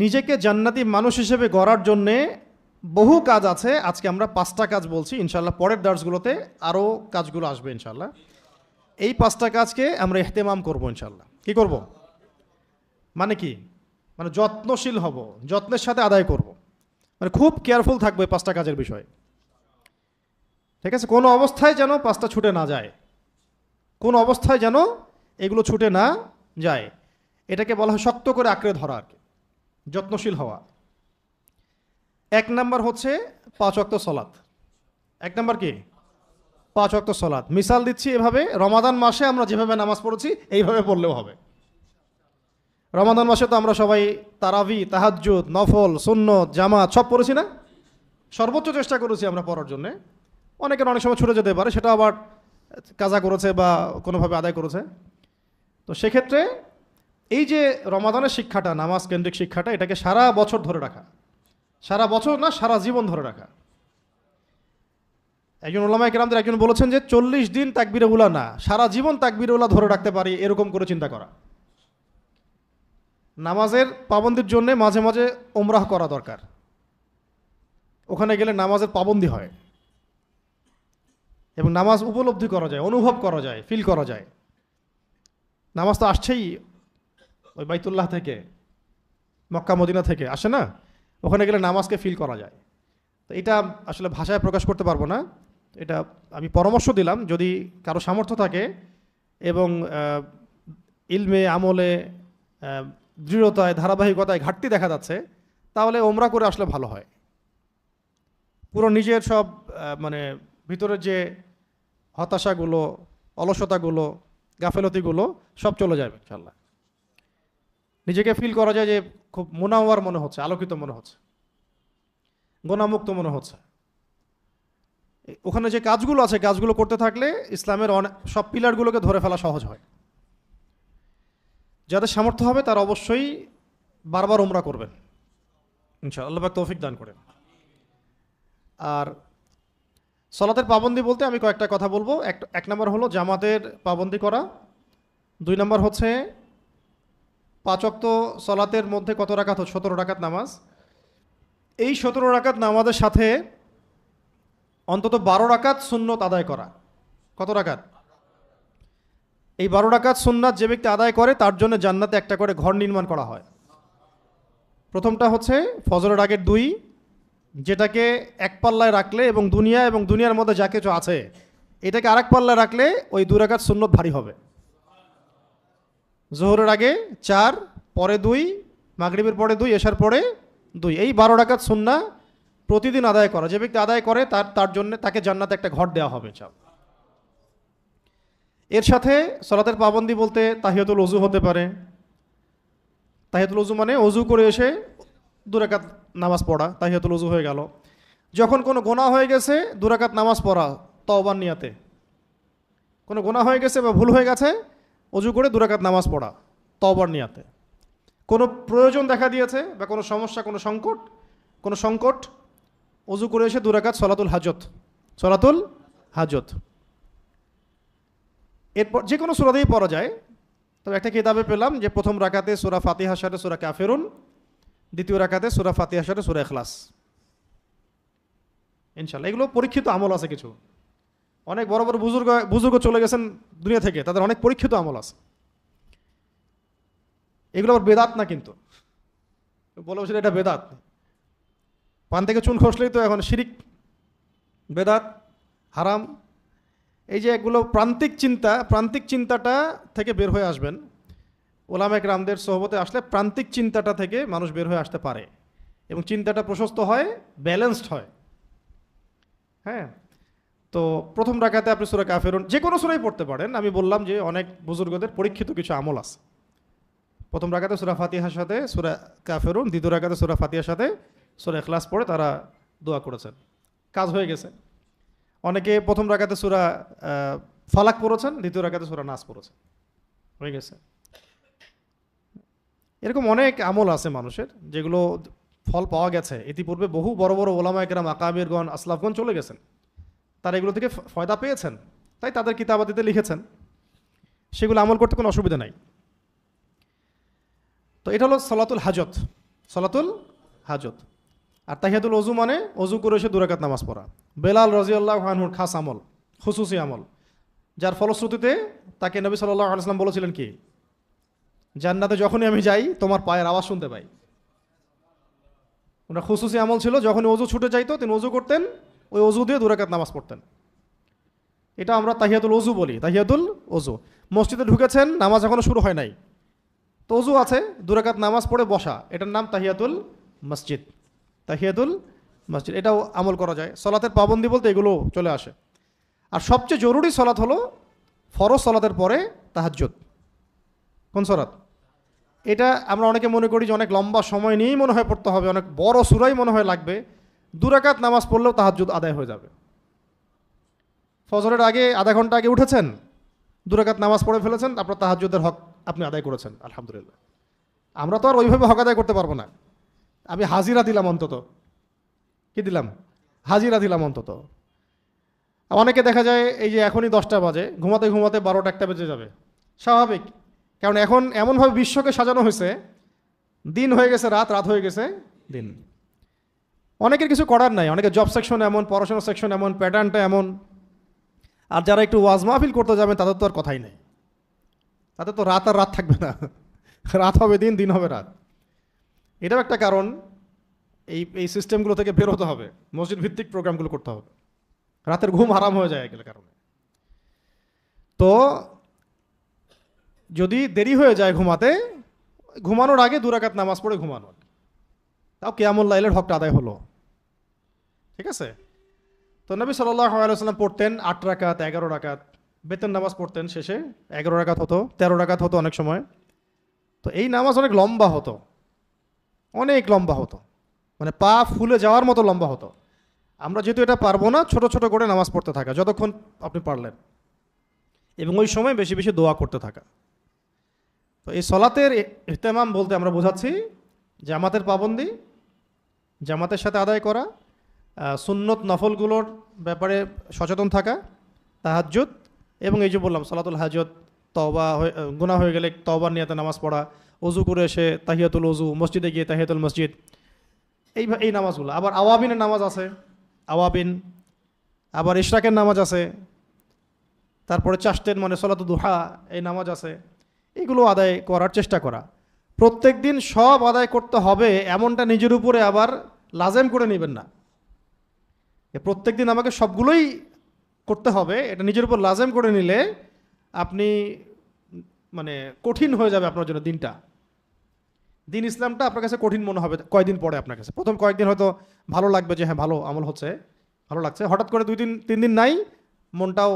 নিজেকে জান্নাতি মানুষ হিসেবে গড়ার জন্যে বহু কাজ আছে। আজকে আমরা 5টা কাজ বলছি, ইনশাআল্লাহ পরের দার্সগুলোতে আরও কাজগুলো আসবে ইনশাআল্লাহ। এই 5টা কাজকে আমরা ইহতেমাম করব ইনশাআল্লাহ। কি করব? মানে কি? মানে যত্নশীল হব, যত্নের সাথে আদায় করব, মানে খুব কেয়ারফুল থাকবে 5টা কাজের বিষয়ে। ঠিক আছে? কোনো অবস্থায় যেন 5টা ছুটে না যায়, কোন অবস্থায় যেন এগুলো ছুটে না যায়। এটাকে বলা হয় শক্ত করে আঁকড়ে ধরা আর কি, যত্নশীল হওয়া। 1 নাম্বার হচ্ছে 5 ওয়াক্ত সলাত। 1 নাম্বার কি? 5 ওয়াক্ত সলাত। মিসাল দিচ্ছি এভাবে, রমাদান মাসে আমরা যেভাবে নামাজ পড়েছি এইভাবে পড়লেও হবে। রমাদান মাসে তো আমরা সবাই তারাবি, তাহাজ্জুদ, নফল, সুন্নত, জামাত সব পড়েছি না? সর্বোচ্চ চেষ্টা করেছি আমরা পড়ার জন্যে। অনেকের অনেক সময় ছুটে যেতে পারে, সেটা আবার কাজা করেছে বা কোনোভাবে আদায় করেছে। তো সেক্ষেত্রে এই যে রমাদানের শিক্ষাটা, নামাজ কেন্দ্রিক শিক্ষাটা, এটাকে সারা বছর ধরে রাখা, সারা বছর না সারা জীবন ধরে রাখা। একজন উলামায়ে কেরামদের একজন বলেছেন যে 40 দিন তাকবীরে উলা না, সারা জীবন তাকবীরে উলা ধরে রাখতে পারি, এরকম করে চিন্তা করা। নামাজের পাবন্দির জন্য মাঝে মাঝে ওমরাহ করা দরকার। ওখানে গেলে নামাজের পাবন্দি হয় এবং নামাজ উপলব্ধি করা যায়, অনুভব করা যায়, ফিল করা যায়। নামাজ তো আসছেই ওই বাইতুল্লাহ থেকে, মক্কা মদিনা থেকে আসে না? ওখানে গেলে নামাজকে ফিল করা যায়। তো এটা আসলে ভাষায় প্রকাশ করতে পারবো না। এটা আমি পরামর্শ দিলাম, যদি কারো সামর্থ্য থাকে এবং ইলমে আমলে দৃঢ়তায় ধারাবাহিকতায় ঘাটতি দেখা যাচ্ছে, তাহলে ওমরা করে আসলে ভালো হয়। পুরো নিজের সব মানে ভিতরের যে হতাশাগুলো, অলসতাগুলো, গাফেলতিগুলো সব চলে যাবে ইনশাআল্লাহ। নিজেকে ফিল করা যায় যে খুব মুনাওয়ার মনে হচ্ছে, আলোকিত মনে হচ্ছে, গোনামুক্ত মনে হচ্ছে। ওখানে যে কাজগুলো আছে, কাজগুলো করতে থাকলে ইসলামের সব পিলারগুলোকে ধরে ফেলা সহজ হয়। যাদের সামর্থ্য হবে তারা অবশ্যই বারবার উমরা করবেন ইনশাআল্লাহ, আল্লাহ পাক তৌফিক দান করেন। আর সলাতের পাবন্দি বলতে আমি কয়েকটা কথা বলবো। 1 নম্বর হলো জামাতের পাবন্দি করা। 2 নম্বর হচ্ছে 5 ওয়াক্ত সলাতের মধ্যে কত রাকাত? 17 রাকাত নামাজ। এই 17 রাকাত নামাজের সাথে অন্তত 12 রাকাত সুন্নত আদায় করা। কত রাকাত? এই 12 রাকাত সুন্নাত যে ব্যক্তি আদায় করে তার জন্য জান্নাতে একটা করে ঘর নির্মাণ করা হয়। প্রথমটা হচ্ছে ফজরের আগের 2, যেটাকে এক পাল্লায় রাখলে এবং দুনিয়ার মধ্যে যা কিছু আছে এটাকে আরেক পাল্লায় রাখলে ওই 2 রাকাত সুন্নত ভারী হবে। জোহরের আগে 4, পরে 2, মাগরিবের পরে 2, এশার পরে 2, এই 12 রাকাত সুন্নাহ প্রতিদিন আদায় করা। যে ব্যক্তি আদায় করে তার জন্য তাকে জান্নাতে একটা ঘর দেওয়া হবে ইনশাআল্লাহ। এর সাথে সালাতের পাবন্দি বলতে তাহিয়াতুল ওযু হতে পারে। তাহিয়াতুল ওযু মানে ওযু করে এসে 2 রাকাত নামাজ পড়া, তাহিয়াতুল ওযু হয়ে গেল। যখন কোনো গুনাহ হয়ে গেছে 2 রাকাত নামাজ পড়া তওবার নিয়াতে। কোনো গুনাহ হয়ে গেছে বা ভুল হয়ে গেছে, ওযু করে 2 রাকাত নামাজ পড়া তওবার নিয়াতে। কোনো প্রয়োজন দেখা দিয়েছে বা কোনো সমস্যা, কোনো সংকট, ওযু করে এসে 2 রাকাত সলাতুল হাজত। এরপর যে কোনো সূরা দিয়েই পড়া যায়। তবে একটা কিতাবে পেলাম যে প্রথম রাকাতে সূরা ফাতিহার সাথে সূরা কাফিরুন, দ্বিতীয় রাকাতে সূরা ফাতিহার সাথে সূরা ইখলাস। ইনশাআল্লাহ এগুলো পরীক্ষিত আমল আছে কিছু। অনেক বড় বড় বুজুর্গ চলে গেছেন দুনিয়া থেকে, তাদের অনেক পরীক্ষিত আমল আছে। এগুলো আবার বেদাত না, কিন্তু বলে বসে এটা বেদাত। পান থেকে চুন খসলেই তো এখন শিরিক, বেদাত, হারাম। এই যে এগুলো প্রান্তিক চিন্তাটা থেকে বের হয়ে আসবেন। ওলামায়ে কেরামদের সোহবতে আসলে প্রান্তিক চিন্তাটা থেকে মানুষ বের হয়ে আসতে পারে এবং চিন্তাটা প্রশস্ত হয়, ব্যালেন্সড হয়। হ্যাঁ, তো প্রথম রাকাতে আপনি সূরা কাফিরুন যে কোনো সূরাই পড়তে পারেন। আমি বললাম যে অনেক বুজুর্গদের পরীক্ষিত কিছু আমল আছে। প্রথম রাকাতে সূরা ফাতিহার সাথে সূরা কাফিরুন, দ্বিতীয় রাকাতে সূরা ফাতিহার সাথে সূরা ইখলাস পড়ে তারা দোয়া করেছেন, কাজ হয়ে গেছে। অনেকে প্রথম রাকাতে সূরা ফালাক পড়েছেন, দ্বিতীয় রাকাতে সূরা নাস পড়েছেন, হয়ে গেছে। এরকম অনেক আমল আছে মানুষের, যেগুলো ফল পাওয়া গেছে। ইতিপূর্বে বহু বড় বড় ওলামায়ে কেরাম, আকাবিরগণ, আসলাফগণ চলে গেছেন, তারা এগুলো থেকে ফয়দা পেয়েছেন, তাই তাদের কিতাবাদিতে লিখেছেন। সেগুলো আমল করতে কোনো অসুবিধা নাই। তো এটা হলো সলাতুল হাজত। সলাতুল হাজত। আর তাহিয়াতুল ওযু মানে ওযু করে এসে 2 রাকাত নামাজ পড়া। বেলাল রাদিয়াল্লাহু আনহুর খাস আমল, খুসুসি আমল, যার ফলশ্রুতিতে তাকে নবী সাল্লাল্লাহু আলাইহি ওয়াসাল্লাম বলেছিলেন কি, জান্নাতে যখনই আমি যাই তোমার পায়ের আওয়াজ শুনতে পাই। ওনার খুসুসি আমল ছিল, যখনই ওযু ছুটে যাইতো তিনি ওযু করতেন, ওই ওযু দিয়ে 2 রাকাত নামাজ পড়তেন। এটা আমরা তাহিয়াতুল ওযু বলি, তাহিয়াতুল ওযু। মসজিদে ঢুকেছেন, নামাজ এখনো শুরু হয় নাই, তো ওযু আছে, 2 রাকাত নামাজ পড়ে বসা, এটার নাম তাহিয়াতুল মসজিদ। তাহিয়াতুল মসজিদ, এটাও আমল করা যায়। সলাতের পাবন্দি বলতে এগুলো চলে আসে। আর সবচেয়ে জরুরি সলাত হলো ফরজ সলাতের পরে তাহাজ্জুদ। কোন সলাত? এটা আমরা অনেকে মনে করি যে অনেক লম্বা সময় নিয়েই মনে হয় পড়তে হবে, অনেক বড় সূরাই মনে হয় লাগবে। 2 রাকাত নামাজ পড়লেও তাহাজ্জুদ আদায় হয়ে যাবে। ফজরের আগে আধা ঘন্টা আগে উঠেছেন, 2 রাকাত নামাজ পড়ে ফেলেছেন, আপনার তাহাজ্জুদের হক আপনি আদায় করেছেন, আলহামদুলিল্লাহ। আমরা তো আর ওইভাবে হক আদায় করতে পারবো না, আমি হাজিরা দিলাম অন্তত। কি দিলাম? হাজিরা দিলাম অন্তত। অনেকে দেখা যায় এই যে এখনই 10টা বাজে, ঘুমাতে ঘুমাতে 12টা 1টা বেজে যাবে, স্বাভাবিক। কারণ এখন এমনভাবে বিশ্বকে সাজানো হয়েছে, দিন হয়ে গেছে রাত, রাত হয়ে গেছে দিন। অনেকের কিছু করার নাই, অনেকে জব সেকশন এমন, পড়াশোনা সেকশন এমন, প্যাটার্নটা এমন। আর যারা একটু ওয়াজ মাহফিল করতে যাবেন তাদের তো আর কথাই নেই, তাদের তো রাত আর রাত থাকবে না, রাত হবে দিন, দিন হবে রাত। এটাও একটা কারণ, এই সিস্টেমগুলো থেকে বেরোতে হবে, মসজিদ ভিত্তিক প্রোগ্রামগুলো করতে হবে। রাতের ঘুম হারাম হয়ে যায় এগুলোর কারণে। তো যদি দেরি হয়ে যায় ঘুমাতে, ঘুমানোর আগে 2 রাকাত নামাজ পড়ে ঘুমানো, তাও কিয়ামুল লাইলের হকটা আদায় হলো। ঠিক আছে? তো নবী সাল্লাল্লাহু আলাইহি ওয়াসাল্লাম পড়তেন 8 রাকাত, 11 রাকাত, বেতন নামাজ পড়তেন, শেষে 11 রাকাত হতো, 13 রাকাত হতো অনেক সময়। তো এই নামাজ অনেক লম্বা হতো, অনেক লম্বা হতো, মানে পা ফুলে যাওয়ার মতো লম্বা হতো। আমরা যেহেতু এটা পারবো না, ছোট ছোট করে নামাজ পড়তে থাকা যতক্ষণ আপনি পারলেন, এবং ওই সময় বেশি বেশি দোয়া করতে থাকা। তো এই সলাতের ইহতেমাম বলতে আমরা বোঝাচ্ছি জামাতের পাবন্দি, জামাতের সাথে আদায় করা, সুন্নত নফলগুলোর ব্যাপারে সচেতন থাকা, তাহাজ্জুদ, এবং এই যে বললাম সলাতুল হাজত, তওবা, গুনাহ হয়ে গেলে তওবার নিয়তে নামাজ পড়া, ওযু করে এসে তাহিয়াতুল ওযু, মসজিদে গিয়ে তাহিয়াতুল মসজিদ, এই নামাজগুলো। আবার আওয়াবিনের নামাজ আছে, আওয়াবিন, আবার ইশরাকের নামাজ আছে, তারপরে চাষ্টের মানে সলাতুল দুহা, এই নামাজ আছে। এগুলো আদায় করার চেষ্টা করা। প্রত্যেক দিন সব আদায় করতে হবে এমনটা নিজের উপরে আবার লাজেম করে নেবেন না। প্রত্যেক দিন আমাকে সবগুলোই করতে হবে, এটা নিজের উপর লাজেম করে নিলে আপনি মানে কঠিন হয়ে যাবে আপনার জন্য দিনটা। দিন ইসলামটা আপনার কাছে কঠিন মনে হবে কয়দিন পরে আপনার কাছে। প্রথম কয়েকদিন হয়তো ভালো লাগবে যে হ্যাঁ ভালো আমল হচ্ছে, ভালো লাগছে। হঠাৎ করে 2 দিন 3 দিন নাই, মনটাও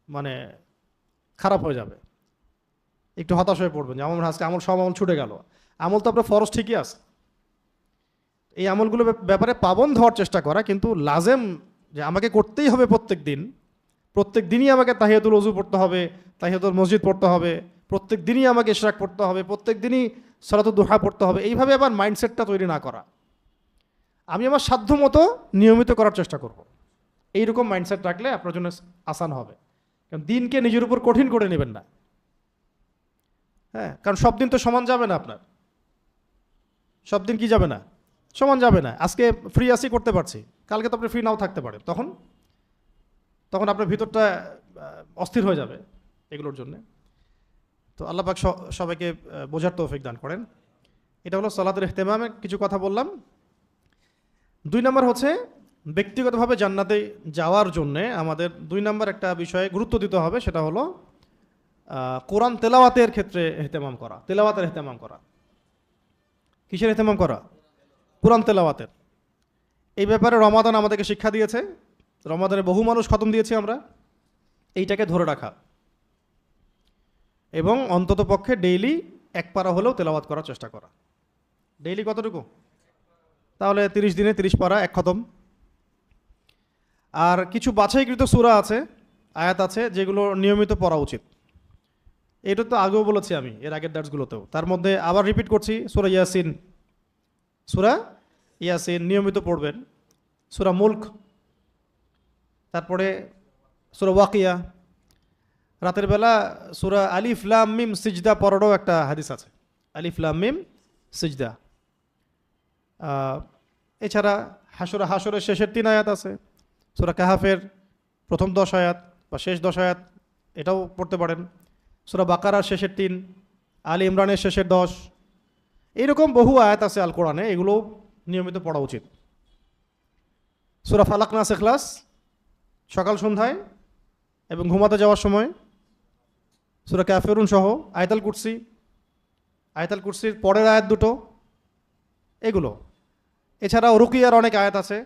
মানে খারাপ হয়ে যাবে, একটু হতাশ হয়ে পড়বেন যে আমার আজকে আমল, সব আমল ছুটে গেল। আমল তো আপনার ফরজ ঠিকই আছে, এই আমলগুলো ব্যাপারে পাবন্দ হওয়ার চেষ্টা করা, কিন্তু লাজেম যে আমাকে করতেই হবে প্রত্যেক দিনই আমাকে তাহিয়াতুল ওযু পড়তে হবে, তাহিয়াতুল মসজিদ পড়তে হবে, প্রত্যেক দিনই আমাকে ইশরাক পড়তে হবে, প্রত্যেক দিনই সালাতুদ দুহা পড়তে হবে, এইভাবে আবার মাইন্ডসেটটা তৈরি না করা। আমি আমার সাধ্য মতো নিয়মিত করার চেষ্টা করব, এইরকম মাইন্ডসেট রাখলে আপনার জন্য আসান হবে। কারণ দিনকে নিজের উপর কঠিন করে নেবেন না। হ্যাঁ, কারণ সব দিন তো সমান যাবে না আপনার, সব দিন কি যাবে না, সমান যাবে না। আজকে ফ্রি আসি, করতে পারছি, কালকে তো আপনি ফ্রি নাও থাকতে পারেন, তখন আপনার ভিতরটা অস্থির হয়ে যাবে এগুলোর জন্য। তো আল্লাহ পাক সবাইকে বোঝার তৌফিক দান করেন। এটা হলো সালাতের ইহতেমামে কিছু কথা বললাম। 2 নম্বর হচ্ছে ব্যক্তিগতভাবে জান্নাতে যাওয়ার জন্যে আমাদের 2 নম্বর একটা বিষয়ে গুরুত্ব দিতে হবে, সেটা হলো কোরআন তেলাওয়াতের ক্ষেত্রে ইহতেমাম করা, তেলাওয়াতের ইহতেমাম করা। কিসের ইহতেমাম করা? কোরআন তেলাওয়াতের। এই ব্যাপারে রমাদান আমাদেরকে শিক্ষা দিয়েছে, রমাদানে বহু মানুষ খতম দিয়েছি আমরা। এইটাকে ধরে রাখা এবং অন্তত পক্ষে ডেইলি 1 পারা হলেও তেলাওয়াত করার চেষ্টা করা। ডেইলি কতটুকু? তাহলে 30 দিনে 30 পারা, 1 খতম। আর কিছু বাছাইকৃত সূরা আছে, আয়াত আছে, যেগুলো নিয়মিত পড়া উচিত। এটা তো আগেও বলেছি আমি এর আগের দার্সগুলোতেও, তার মধ্যে আবার রিপিট করছি, সূরা ইয়াসিন নিয়মিত পড়বেন, সূরা মুলক, তারপরে সূরা ওয়াকিয়া। রাতের বেলা সূরা আলিফ লাম মিম সিজদা পড়ারও একটা হাদিস আছে, আলিফ লাম মিম সিজদা। এছাড়া হাসরের শেষের 3 আয়াত আছে, সূরা কাহাফের প্রথম 10 আয়াত বা শেষ 10 আয়াত, এটাও পড়তে পারেন। সূরা বাকারার শেষের 3, আলী ইমরানের শেষের 10, এইরকম বহু আয়াত আছে আল কোরআনে, এগুলো নিয়মিত পড়া উচিত। সূরা ফালাক নাস ইখলাস সকাল সন্ধ্যায় এবং ঘুমাতে যাওয়ার সময়, সূরা কাফিরুন সহ, আয়াতুল কুরসির পরের আয়াত দুটো, এগুলো। এছাড়াও রুকিয়ার অনেক আয়াত আছে,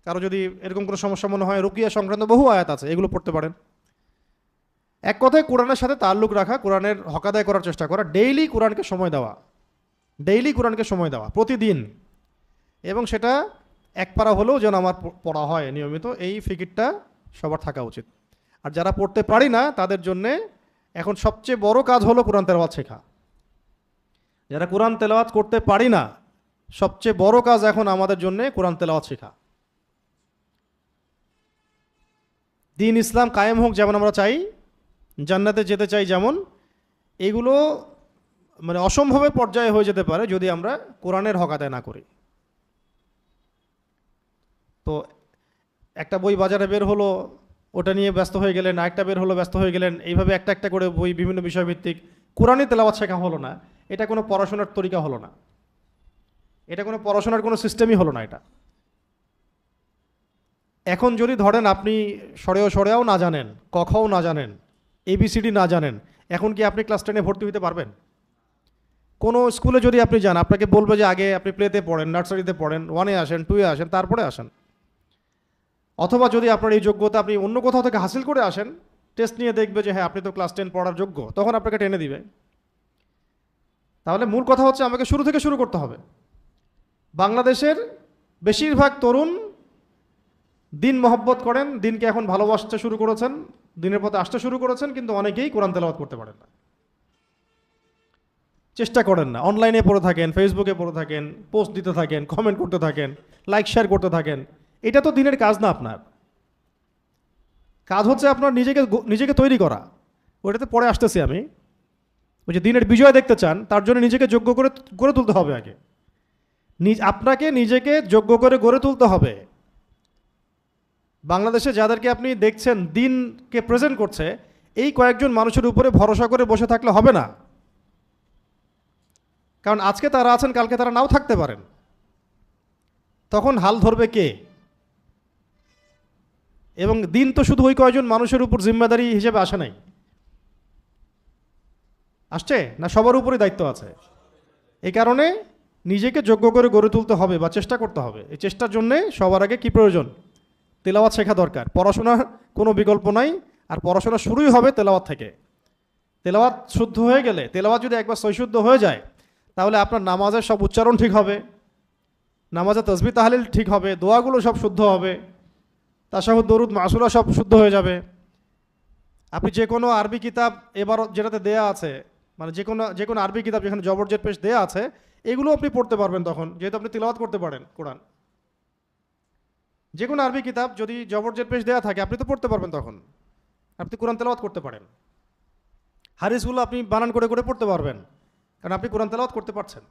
কারো যদি এরকম কোনো সমস্যা মনে হয়, রুকিয়া সংক্রান্ত বহু আয়াত আছে, এগুলো পড়তে পারেন। এক কথায় কোরআনের সাথে তাল্লুক রাখা, কোরআনের হক আদায় করার চেষ্টা করা, ডেইলি কোরআনকে সময় দেওয়া প্রতিদিন, এবং সেটা এক পারা হলেও যেন আমার পড়া হয় নিয়মিত, এই ফিকিরটা সবার থাকা উচিত। আর যারা পড়তে পারি না তাদের জন্যে এখন সবচেয়ে বড় কাজ হলো কোরআন তেলাওয়াত শেখা। যারা কোরআন তেলাওয়াত করতে পারি না, সবচেয়ে বড় কাজ এখন আমাদের জন্য কোরআন তেলাওয়াত শেখা। দ্বীন ইসলাম কায়েম হোক যেমন আমরা চাই, জান্নাতে যেতে চাই যেমন, এগুলো মানে অসম্ভবের পর্যায়ে হয়ে যেতে পারে যদি আমরা কোরআনের হক আদায় না করি। তো একটা বই বাজারে বের হলো, ওটা নিয়ে ব্যস্ত হয়ে গেলেন, আরেকটা বের হলো, ব্যস্ত হয়ে গেলেন, এইভাবে একটা একটা করে বই বিভিন্ন বিষয়ভিত্তিক কোরআনই তেলাওয়াত শেখা হলো না। এটা কোনো পড়াশোনার তরিকা হলো না, এটা কোনো পড়াশোনার কোনো সিস্টেমই হলো না। এটা এখন যদি ধরেন আপনি সরেও না জানেন, কখও না জানেন, এবিসিডি না জানেন, এখন কি আপনি ক্লাস 10-এ ভর্তি হতে পারবেন? কোনো স্কুলে যদি আপনি যান, আপনাকে বলবে যে আগে আপনি প্লেতে পড়েন, নার্সারিতে পড়েন, 1-এ আসেন, 2-এ আসেন, তারপরে আসেন। অথবা যদি আপনার এই যোগ্যতা আপনি অন্য কোথাও থেকে হাসিল করে আসেন, টেস্ট নিয়ে দেখবে যে হ্যাঁ আপনি তো ক্লাস 10 পড়ার যোগ্য, তখন আপনাকে টেনে দিবে। তাহলে মূল কথা হচ্ছে আমাকে শুরু থেকে শুরু করতে হবে। বাংলাদেশের বেশিরভাগ তরুণ দিন মহব্বত করেন, দিনকে এখন ভালোবাসতে শুরু করেছেন, দিনের পথে আসতে শুরু করেছেন, কিন্তু অনেকেই কোরআন তেলাওয়াত করতে পারেন না, চেষ্টা করেন না। অনলাইনে পড়ে থাকেন, ফেসবুকে পড়ে থাকেন, পোস্ট দিতে থাকেন, কমেন্ট করতে থাকেন, লাইক শেয়ার করতে থাকেন। এটা তো দিনের কাজ না। আপনার কাজ হচ্ছে আপনার নিজেকে তৈরি করা। ওইটাতে পরে আসতেছি আমি। ওই যে দিনের বিজয় দেখতে চান, তার জন্য নিজেকে যোগ্য করে গড়ে তুলতে হবে। আগে আপনাকে নিজেকে যোগ্য করে গড়ে তুলতে হবে। বাংলাদেশে যাদেরকে আপনি দেখছেন দিনকে প্রেজেন্ট করছে, এই কয়েকজন মানুষের উপরে ভরসা করে বসে থাকলে হবে না। কারণ আজকে তারা আছেন, কালকে তারা নাও থাকতে পারেন। তখন হাল ধরবে কে? এবং দিন তো শুধু ওই কয়েকজন মানুষের উপর জিম্মেদারি হিসেবে আসে নাই, আসছে না, সবার উপরে দায়িত্ব আছে। এই কারণে নিজেকে যোগ্য করে গড়ে তুলতে হবে বা চেষ্টা করতে হবে। এই চেষ্টার জন্যে সবার আগে কি প্রয়োজন? তেলাওয়াত শেখা দরকার। পড়াশোনার কোনো বিকল্প নাই, আর পড়াশোনা শুরুই হবে তেলাওয়াত থেকে। তেলাওয়াত শুদ্ধ হয়ে গেলে, তেলাওয়াত যদি একবার সৈশুদ্ধ হয়ে যায়, তাহলে আপনার নামাজের সব উচ্চারণ ঠিক হবে, নামাজের তাসবিহ তাহলিল ঠিক হবে, দোয়াগুলো সব শুদ্ধ হবে, তাশাহুদ, দরুদ, মাসুরা সব শুদ্ধ হয়ে যাবে। আপনি যে কোনো আরবি কিতাব এবার যেটাতে দেয়া আছে, মানে যে কোনো আরবি কিতাব যেখানে জবরজের পেশ দেয়া আছে, এগুলো আপনি পড়তে পারবেন তখন, যেহেতু আপনি তিলাওয়াত করতে পারেন কোরআন। যে কোনো আরবি কিতাব যদি জবরজের পেশ দেয়া থাকে, আপনি তো পড়তে পারবেন, তখন আপনি কোরআন তেলাওয়াত করতে পারেন। হাদিসগুলো আপনি বানান করে করে পড়তে পারবেন, কারণ আপনি কোরআন তেলাওয়াত করতে পারছেন।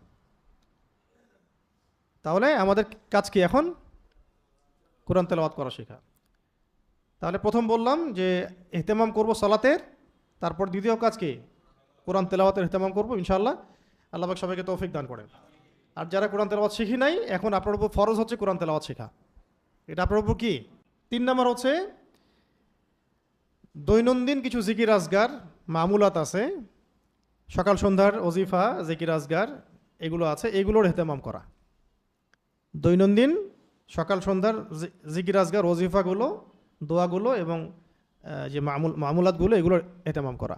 তাহলে আমাদের কাজ কি এখন? কোরআন তেলাওয়াত করা শেখা। তাহলে প্রথম বললাম যে ইহতেমাম করব সালাতের, তারপর দ্বিতীয় কাজ কি? কোরআন তেলাওয়াতের ইহতেমাম করব ইনশাআল্লাহ। আল্লাহ পাক সবাইকে তৌফিক দান করেন। আর যারা কোরআন তেলাওয়াত শিখি নাই, এখন আপনার উপর ফরজ হচ্ছে কোরআন তেলাওয়াত শেখা। এটা আপনার উপর কি? 3 নম্বর হচ্ছে দৈনন্দিন কিছু জিকির আজগার মামুলাত আছে, সকাল সন্ধ্যার ওজিফা, জিকির আজগার এগুলো আছে, এগুলোর ইহতেমাম করা। দৈনন্দিন সকাল সন্ধ্যার জিকির আজগার, ওজিফাগুলো, দোয়াগুলো এবং যে মামুলাতগুলো, এগুলোর ইহতেমাম করা।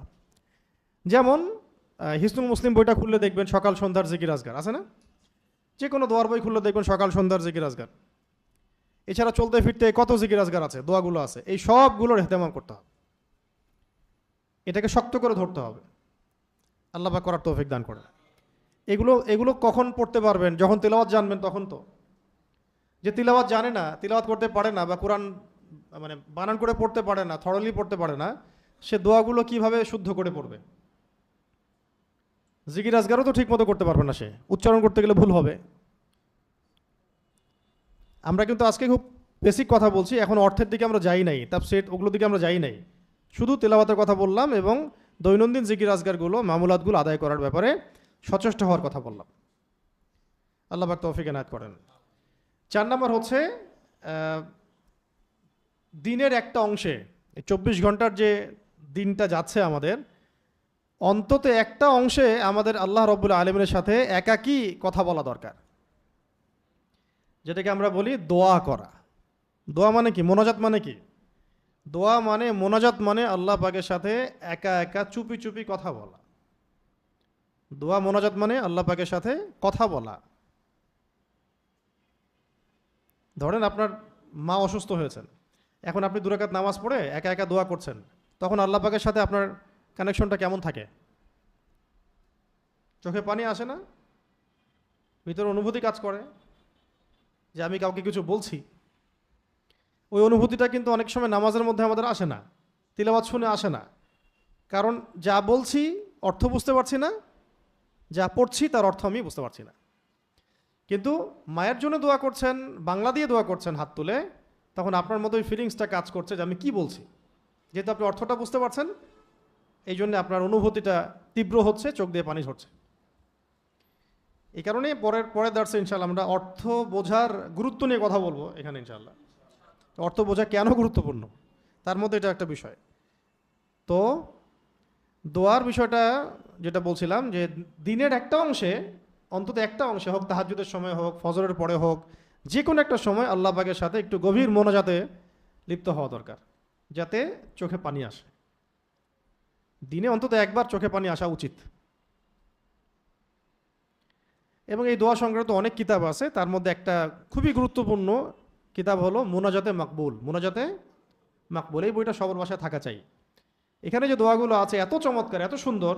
যেমন হিসনুল মুসলিম বইটা খুললে দেখবেন সকাল সন্ধ্যার জিকির আজগার আছে না? যে কোনো দোয়ার বই খুললে দেখবেন সকাল সন্ধ্যার জিকির আজগার। এছাড়া চলতে ফিরতে কত জিকির আজগার আছে, দোয়াগুলো আছে, এই সবগুলোর ইহতেমাম করতে হবে। এটাকে শক্ত করে ধরতে হবে। আল্লাহ পাক করার তৌফিক দান করেন। এগুলো কখন পড়তে পারবেন? যখন তিলাওয়াত জানবেন তখন। তো যে তিলাওয়াত জানে না, তিলাওয়াত করতে পারে না, বা কোরআন মানে বানান করে পড়তে পারে না, থরলি পড়তে পারে না, সে দোয়াগুলো কিভাবে শুদ্ধ করে পড়বে? জিকির আজগারও তো ঠিক মতো করতে পারবে না, সে উচ্চারণ করতে গেলে ভুল হবে। আমরা কিন্তু আজকে খুব বেসিক কথা বলছি, এখন অর্থের দিকে আমরা যাই নাই, তাফসীর ওগুলোর দিকে আমরা যাই নাই, শুধু তেলাওয়াতের কথা বললাম এবং দৈনন্দিন জিকির আজগারগুলো মামুলাতগুলো আদায় করার ব্যাপারে সচেষ্ট হওয়ার কথা বললাম। আল্লাহ পাক তৌফিক এনায়েত করেন। 4 নম্বর হচ্ছে দিনের একটা অংশে, 24 ঘন্টার যে দিনটা যাচ্ছে আমাদের, অন্তত একটা অংশে আমাদের আল্লাহ রব্বুল আলমিনের সাথে একাকী কথা বলা দরকার, যেটাকে আমরা বলি দোয়া করা। দোয়া মানে কি? মোনাজাত মানে কি? দোয়া মানে, মোনাজাত মানে আল্লাহ পাকের সাথে একা একা চুপি চুপি কথা বলা। দোয়া মোনাজাত মানে আল্লাহ পাকের সাথে কথা বলা। ধরেন আপনার মা অসুস্থ হয়েছেন, এখন আপনি 2 রাকাত নামাজ পড়ে একা একা দোয়া করছেন, তখন আল্লাহ পাকের সাথে আপনার কানেকশনটা কেমন থাকে? চোখে পানি আসে না? ভিতরে অনুভূতি কাজ করে যে আমি কাউকে কিছু বলছি। ওই অনুভূতিটা কিন্তু অনেক সময় নামাজের মধ্যে আমাদের আসে না, তিলাওয়াত শুনে আসে না, কারণ যা বলছি অর্থ বুঝতে পারছি না, যা পড়ছি তার অর্থ আমি বুঝতে পারছি না। কিন্তু মায়ের জন্য দোয়া করছেন, বাংলা দিয়ে দোয়া করছেন হাত তুলে, তখন আপনার মতো ওই ফিলিংসটা কাজ করছে যে আমি কি বলছি, যেহেতু আপনি অর্থটা বুঝতে পারছেন, এই জন্য আপনার অনুভূতিটা তীব্র হচ্ছে, চোখ দিয়ে পানি ঝরছে। এই কারণে পরের দার্সে ইনশাআল্লাহ আমরা অর্থ বোঝার গুরুত্ব নিয়ে কথা বলবো এখানে ইনশাআল্লাহ। অর্থ বোঝা কেন গুরুত্বপূর্ণ তার মধ্যে এটা একটা বিষয়। তো দোয়ার বিষয়টা যেটা বলছিলাম, যে দিনের একটা অংশে, অন্তত একটা অংশে, হোক তাহাজ্জুদের সময় হোক, ফজরের পরে হোক, যে কোনো একটা সময় আল্লাহ পাকের সাথে একটু গভীর মোনাজাতে লিপ্ত হওয়া দরকার, যাতে চোখে পানি আসে। দিনে অন্তত একবার চোখে পানি আসা উচিত। এবং এই দোয়া সংক্রান্ত অনেক কিতাব আছে, তার মধ্যে একটা খুবই গুরুত্বপূর্ণ কিতাব হলো মোনাজাতে মাকবুল। মোনাজাতে মাকবুল, এই বইটা সবার বাসায় থাকা চাই। এখানে যে দোয়াগুলো আছে এত চমৎকার, এত সুন্দর,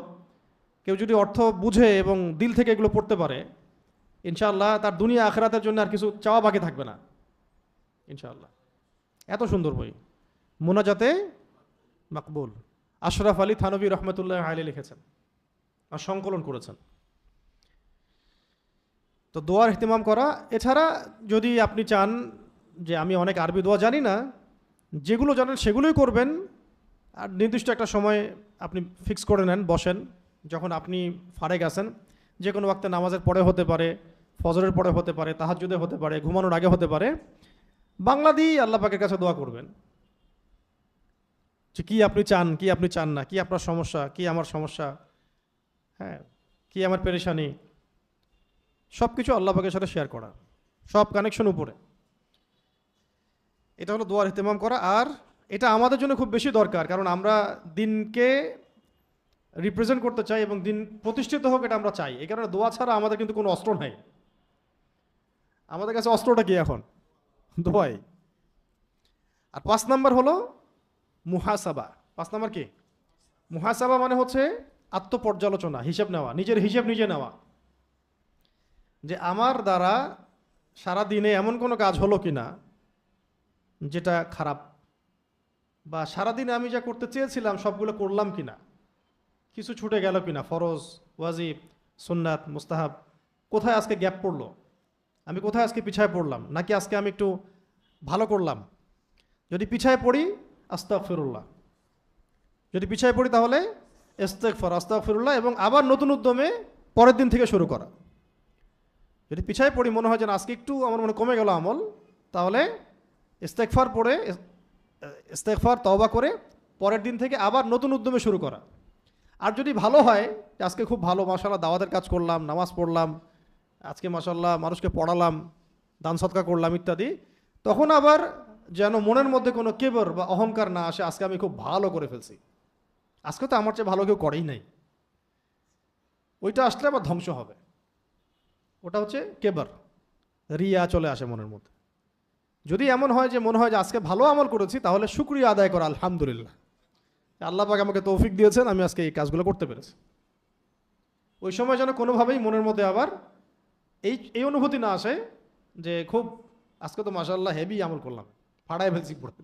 কেউ যদি অর্থ বুঝে এবং দিল থেকে এগুলো পড়তে পারে, ইনশাআল্লাহ তার দুনিয়া আখিরাতের জন্য আর কিছু চাওয়া বাকি থাকবে না ইনশাআল্লাহ। এত সুন্দর বই মোনাজাতে মাকবুল, আশরাফ আলী থানভী রহমতুল্লাহ আলাইহি লিখেছেন আর সংকলন করেছেন। তো দোয়ার ইহতিমাম করা। এছাড়া যদি আপনি চান যে আমি অনেক আরবি দোয়া জানি না, যেগুলো জানেন সেগুলোই করবেন, আর নির্দিষ্ট একটা সময় আপনি ফিক্স করে নেন, বসেন, যখন আপনি ফারেক আছেন, যে কোনো ওয়াক্তে নামাজের পরে হতে পারে, ফজরের পরে হতে পারে, তাহাজ্জুদে হতে পারে, ঘুমানোর আগে হতে পারে, বাংলা দিয়েই আল্লাহ পাকের কাছে দোয়া করবেন যে কি আপনি চান, কি আপনি চান না, কি আপনার সমস্যা, কি আমার সমস্যা, হ্যাঁ, কি আমার পেরেশানি, সব কিছু আল্লাহ পাকের সাথে শেয়ার করা, সব কানেকশন উপরে। এটা হলো দোয়ার ইহতিমাম করা। আর এটা আমাদের জন্য খুব বেশি দরকার, কারণ আমরা দিনকে রিপ্রেজেন্ট করতে চাই এবং দিন প্রতিষ্ঠিত হোক এটা আমরা চাই। এই কারণে দোয়া ছাড়া আমাদের কিন্তু কোনো অস্ত্র নাই। আমাদের কাছে অস্ত্রটা কি এখন? দোয়াই। আর 5 নাম্বার হলো মুহাসাবা। 5 নাম্বার কি? মুহাসাবা মানে হচ্ছে আত্মপর্যালোচনা, হিসেব নেওয়া, নিজের হিসেব নিজে নেওয়া, যে আমার দ্বারা সারা দিনে এমন কোনো কাজ হলো কিনা যেটা খারাপ, বা সারাদিনে আমি যা করতে চেয়েছিলাম সবগুলো করলাম কিনা, কিছু ছুটে গেল কিনা, ফরজ, ওয়াজিব, সুন্নাত, মুস্তাহাব, কোথায় আজকে গ্যাপ পড়লো, আমি কোথায় আজকে পিছায় পড়লাম, নাকি আজকে আমি একটু ভালো করলাম। যদি পিছায় পড়ি আস্তাগফিরুল্লাহ, যদি পিছায় পড়ি তাহলে ইস্তিগফার, আস্তাগফিরুল্লাহ, এবং আবার নতুন উদ্যমে পরের দিন থেকে শুরু করা। যদি পিছায় পড়ি, মনে হয় যেন আজকে একটু আমার মনে কমে গেল আমল, তাহলে ইস্তেগফার পড়ে, ইস্তেগফার তওবা করে পরের দিন থেকে আবার নতুন উদ্যমে শুরু করা। আর যদি ভালো হয়, আজকে খুব ভালো, মাশাআল্লাহ দাওয়াতের কাজ করলাম, নামাজ পড়লাম, আজকে মাশাআল্লাহ মানুষকে পড়ালাম, দান সদকা করলাম ইত্যাদি, তখন আবার যেন মনের মধ্যে কোনো কেবর বা অহংকার না আসে, আজকে আমি খুব ভালো করে ফেলছি, আজকে তো আমার চেয়ে ভালো কেউ করেই নাই। ওইটা আসলে আবার ধ্বংস হবে। ওটা হচ্ছে কেবর, রিয়া চলে আসে মনের মধ্যে। যদি এমন হয় যে মনে হয় যে আজকে ভালো আমল করেছি, তাহলে শুকরিয়া আদায় করা, আলহামদুলিল্লাহ, আল্লাহ পাক আমাকে তৌফিক দিয়েছেন, আমি আজকে এই কাজগুলো করতে পেরেছি। ওই সময় যেন কোনোভাবেই মনের মধ্যে আবার এই অনুভূতি না আসে যে খুব আজকে তো মাশাআল্লাহ হেভি আমল করলাম, ফাড়ায় ফেলছি পড়ে,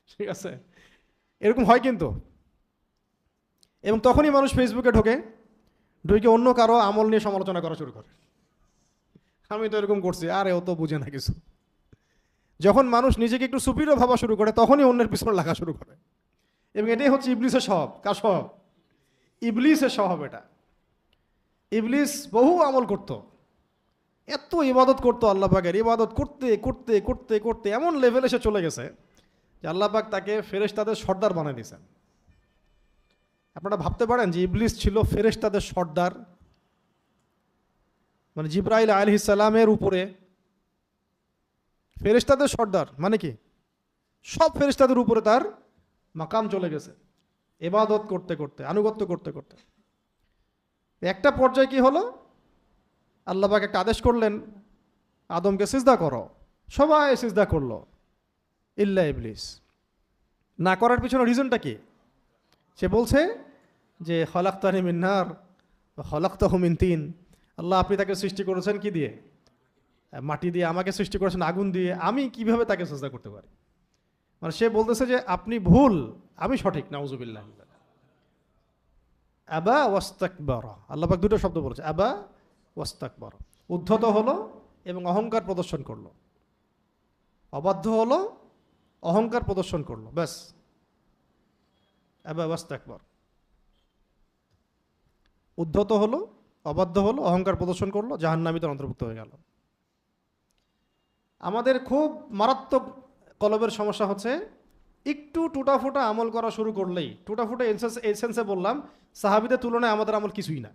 ঠিক আছে, এরকম হয় কিন্তু। এবং তখনই মানুষ ফেসবুকে ঢুকে অন্য কারো আমল নিয়ে সমালোচনা করা শুরু করে, আমি তো এরকম করছি, আরে ও তো বুঝে না কিছু। যখন মানুষ নিজেকে একটু সুপিরিয়র ভাবা শুরু করে তখনই অন্যের পিছনে লাগা শুরু করে, এবং এটাই হচ্ছে ইবলিসের স্বভাব। কার স্বভাব? ইবলিসের স্বভাব এটা। ইবলিস বহু আমল করত, এত ইবাদত করতো আল্লাহ পাকের, ইবাদত করতে করতে করতে করতে এমন লেভেলে সে চলে গেছে যে আল্লাহ পাক তাকে ফেরেশতাদের সর্দার বানিয়ে দিয়েছেন। আপনারা ভাবতে পারেন যে ইবলিস ছিল ফেরেশতাদের সর্দার, মানে জিবরাইল আলাইহিস সালামের উপরে ফেরেশতাদের সর্দার, মানে কি সব ফেরেশতাদের উপরে তার মাকাম চলে গেছে ইবাদত করতে করতে, আনুগত্য করতে করতে। একটা পর্যায়ে কি হলো, আল্লাহ পাক একটা আদেশ করলেন, আদমকে সিজদা করো, সবাই সিজদা করলো ইল্লা ইবলিস। না করার পিছনে রিজনটা কি? সে বলছে যে খলাকতানি মিন নার ওয়া খলাকতাহু মিন তিন, আল্লাহ আপনি তাকে সৃষ্টি করেছেন কি দিয়ে? মাটি দিয়ে। আমাকে সৃষ্টি করেছেন আগুন দিয়ে, আমি কিভাবে তাকে সিজদা করতে পারি? মানে সে বলতেছে যে আপনি ভুল, আমি সঠিক। নাউজুবিল্লাহ। আবা ওয়াস্তাকবারা, আল্লাহ পাক দুটো শব্দ বলেছে, আবা ওয়াস্তাকবারা, উদ্ধত হলো এবং অহংকার প্রদর্শন করলো, অবাধ্য হলো, অহংকার প্রদর্শন করলো, ব্যাস। আবা ওয়াস্তাকবার, উদ্ধত হলো, অবাধ্য হলো, অহংকার প্রদর্শন করলো, জাহান্নামীদের অন্তর্ভুক্ত হয়ে গেল। আমাদের খুব মারাত্মক কলবের সমস্যা হচ্ছে, একটু টুটাফুটা আমল করা শুরু করলেই, টুটাফুটা এসেন্সে বললাম, সাহাবীদের তুলনায় আমাদের আমল কিছুই না।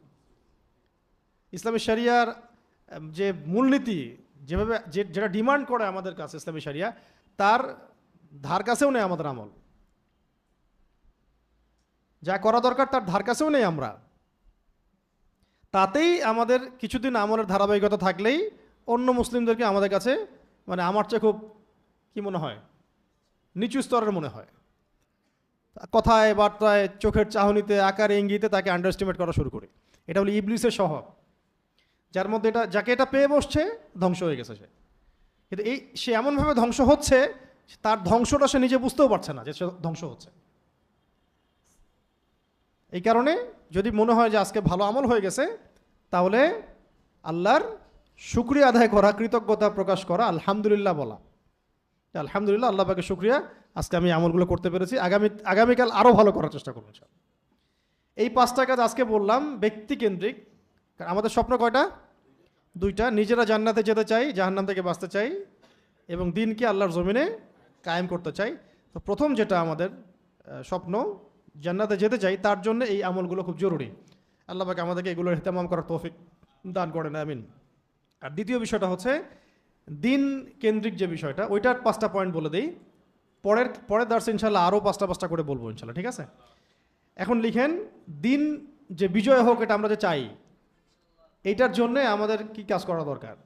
ইসলামী শরিয়ার যে মূলনীতি, যেভাবে যেটা ডিমান্ড করে আমাদের কাছে ইসলামী শরিয়া, তার ধার কাছেও নেই আমাদের আমল। যা করা দরকার তার ধার কাছেও নেই আমরা। তাতেই আমাদের কিছুদিন আমলের ধারাবাহিকতা থাকলেই অন্য মুসলিমদেরকে আমাদের কাছে, মানে আমার চেয়ে খুব কি মনে হয়, নিচু স্তরের মনে হয়। কথায় বার্তায়, চোখের চাহনিতে, আকারে ইঙ্গিতে তাকে আন্ডারস্টিমেট করা শুরু করি। এটা হলো ইবলিসের স্বভাব, যার মধ্যে এটা, যাকে এটা পেয়ে বসছে ধ্বংস হয়ে গেছে সে। কিন্তু সে এমনভাবে ধ্বংস হচ্ছে, তার ধ্বংসটা সে নিজে বুঝতেও পারছে না যে সে ধ্বংস হচ্ছে। এই কারণে যদি মনে হয় যে আজকে ভালো আমল হয়ে গেছে, তাহলে আল্লাহর শুকরিয়া আদায় করা, কৃতজ্ঞতা প্রকাশ করা, আলহামদুলিল্লাহ বলা, আলহামদুলিল্লাহ, আল্লাহ পাকের শুকরিয়া, আজকে আমি আমলগুলো করতে পেরেছি, আগামীকাল আরও ভালো করার চেষ্টা করবো। এই 5টা কাজ আজকে বললাম ব্যক্তিকেন্দ্রিক। আমাদের স্বপ্ন কয়টা? 2টা। নিজেরা জান্নাতে যেতে চাই, জাহান্নাম থেকে বাঁচতে চাই, এবং দিনকে আল্লাহর জমিনে কায়েম করতে চাই। তো প্রথম যেটা আমাদের স্বপ্ন, জান্নাতে যেতে চাই, তার জন্য এই আমলগুলো খুব জরুরি। আল্লাহ পাক আমাদেরকে এগুলোর ইহতেমাম করার তৌফিক দান করেন, আমিন। আর দ্বিতীয় বিষয়টা হচ্ছে দিন কেন্দ্রিক যে বিষয়টা, ওইটার 5টা পয়েন্ট বলে দিই। পরের দার্সে ইনশাল্লাহ আরও 5টা করে বলবো ইনশাল্লাহ, ঠিক আছে? এখন লিখেন, দিন যে বিজয় হোক, এটা আমরা যে চাই, এইটার জন্যে আমাদের কি কাজ করা দরকার,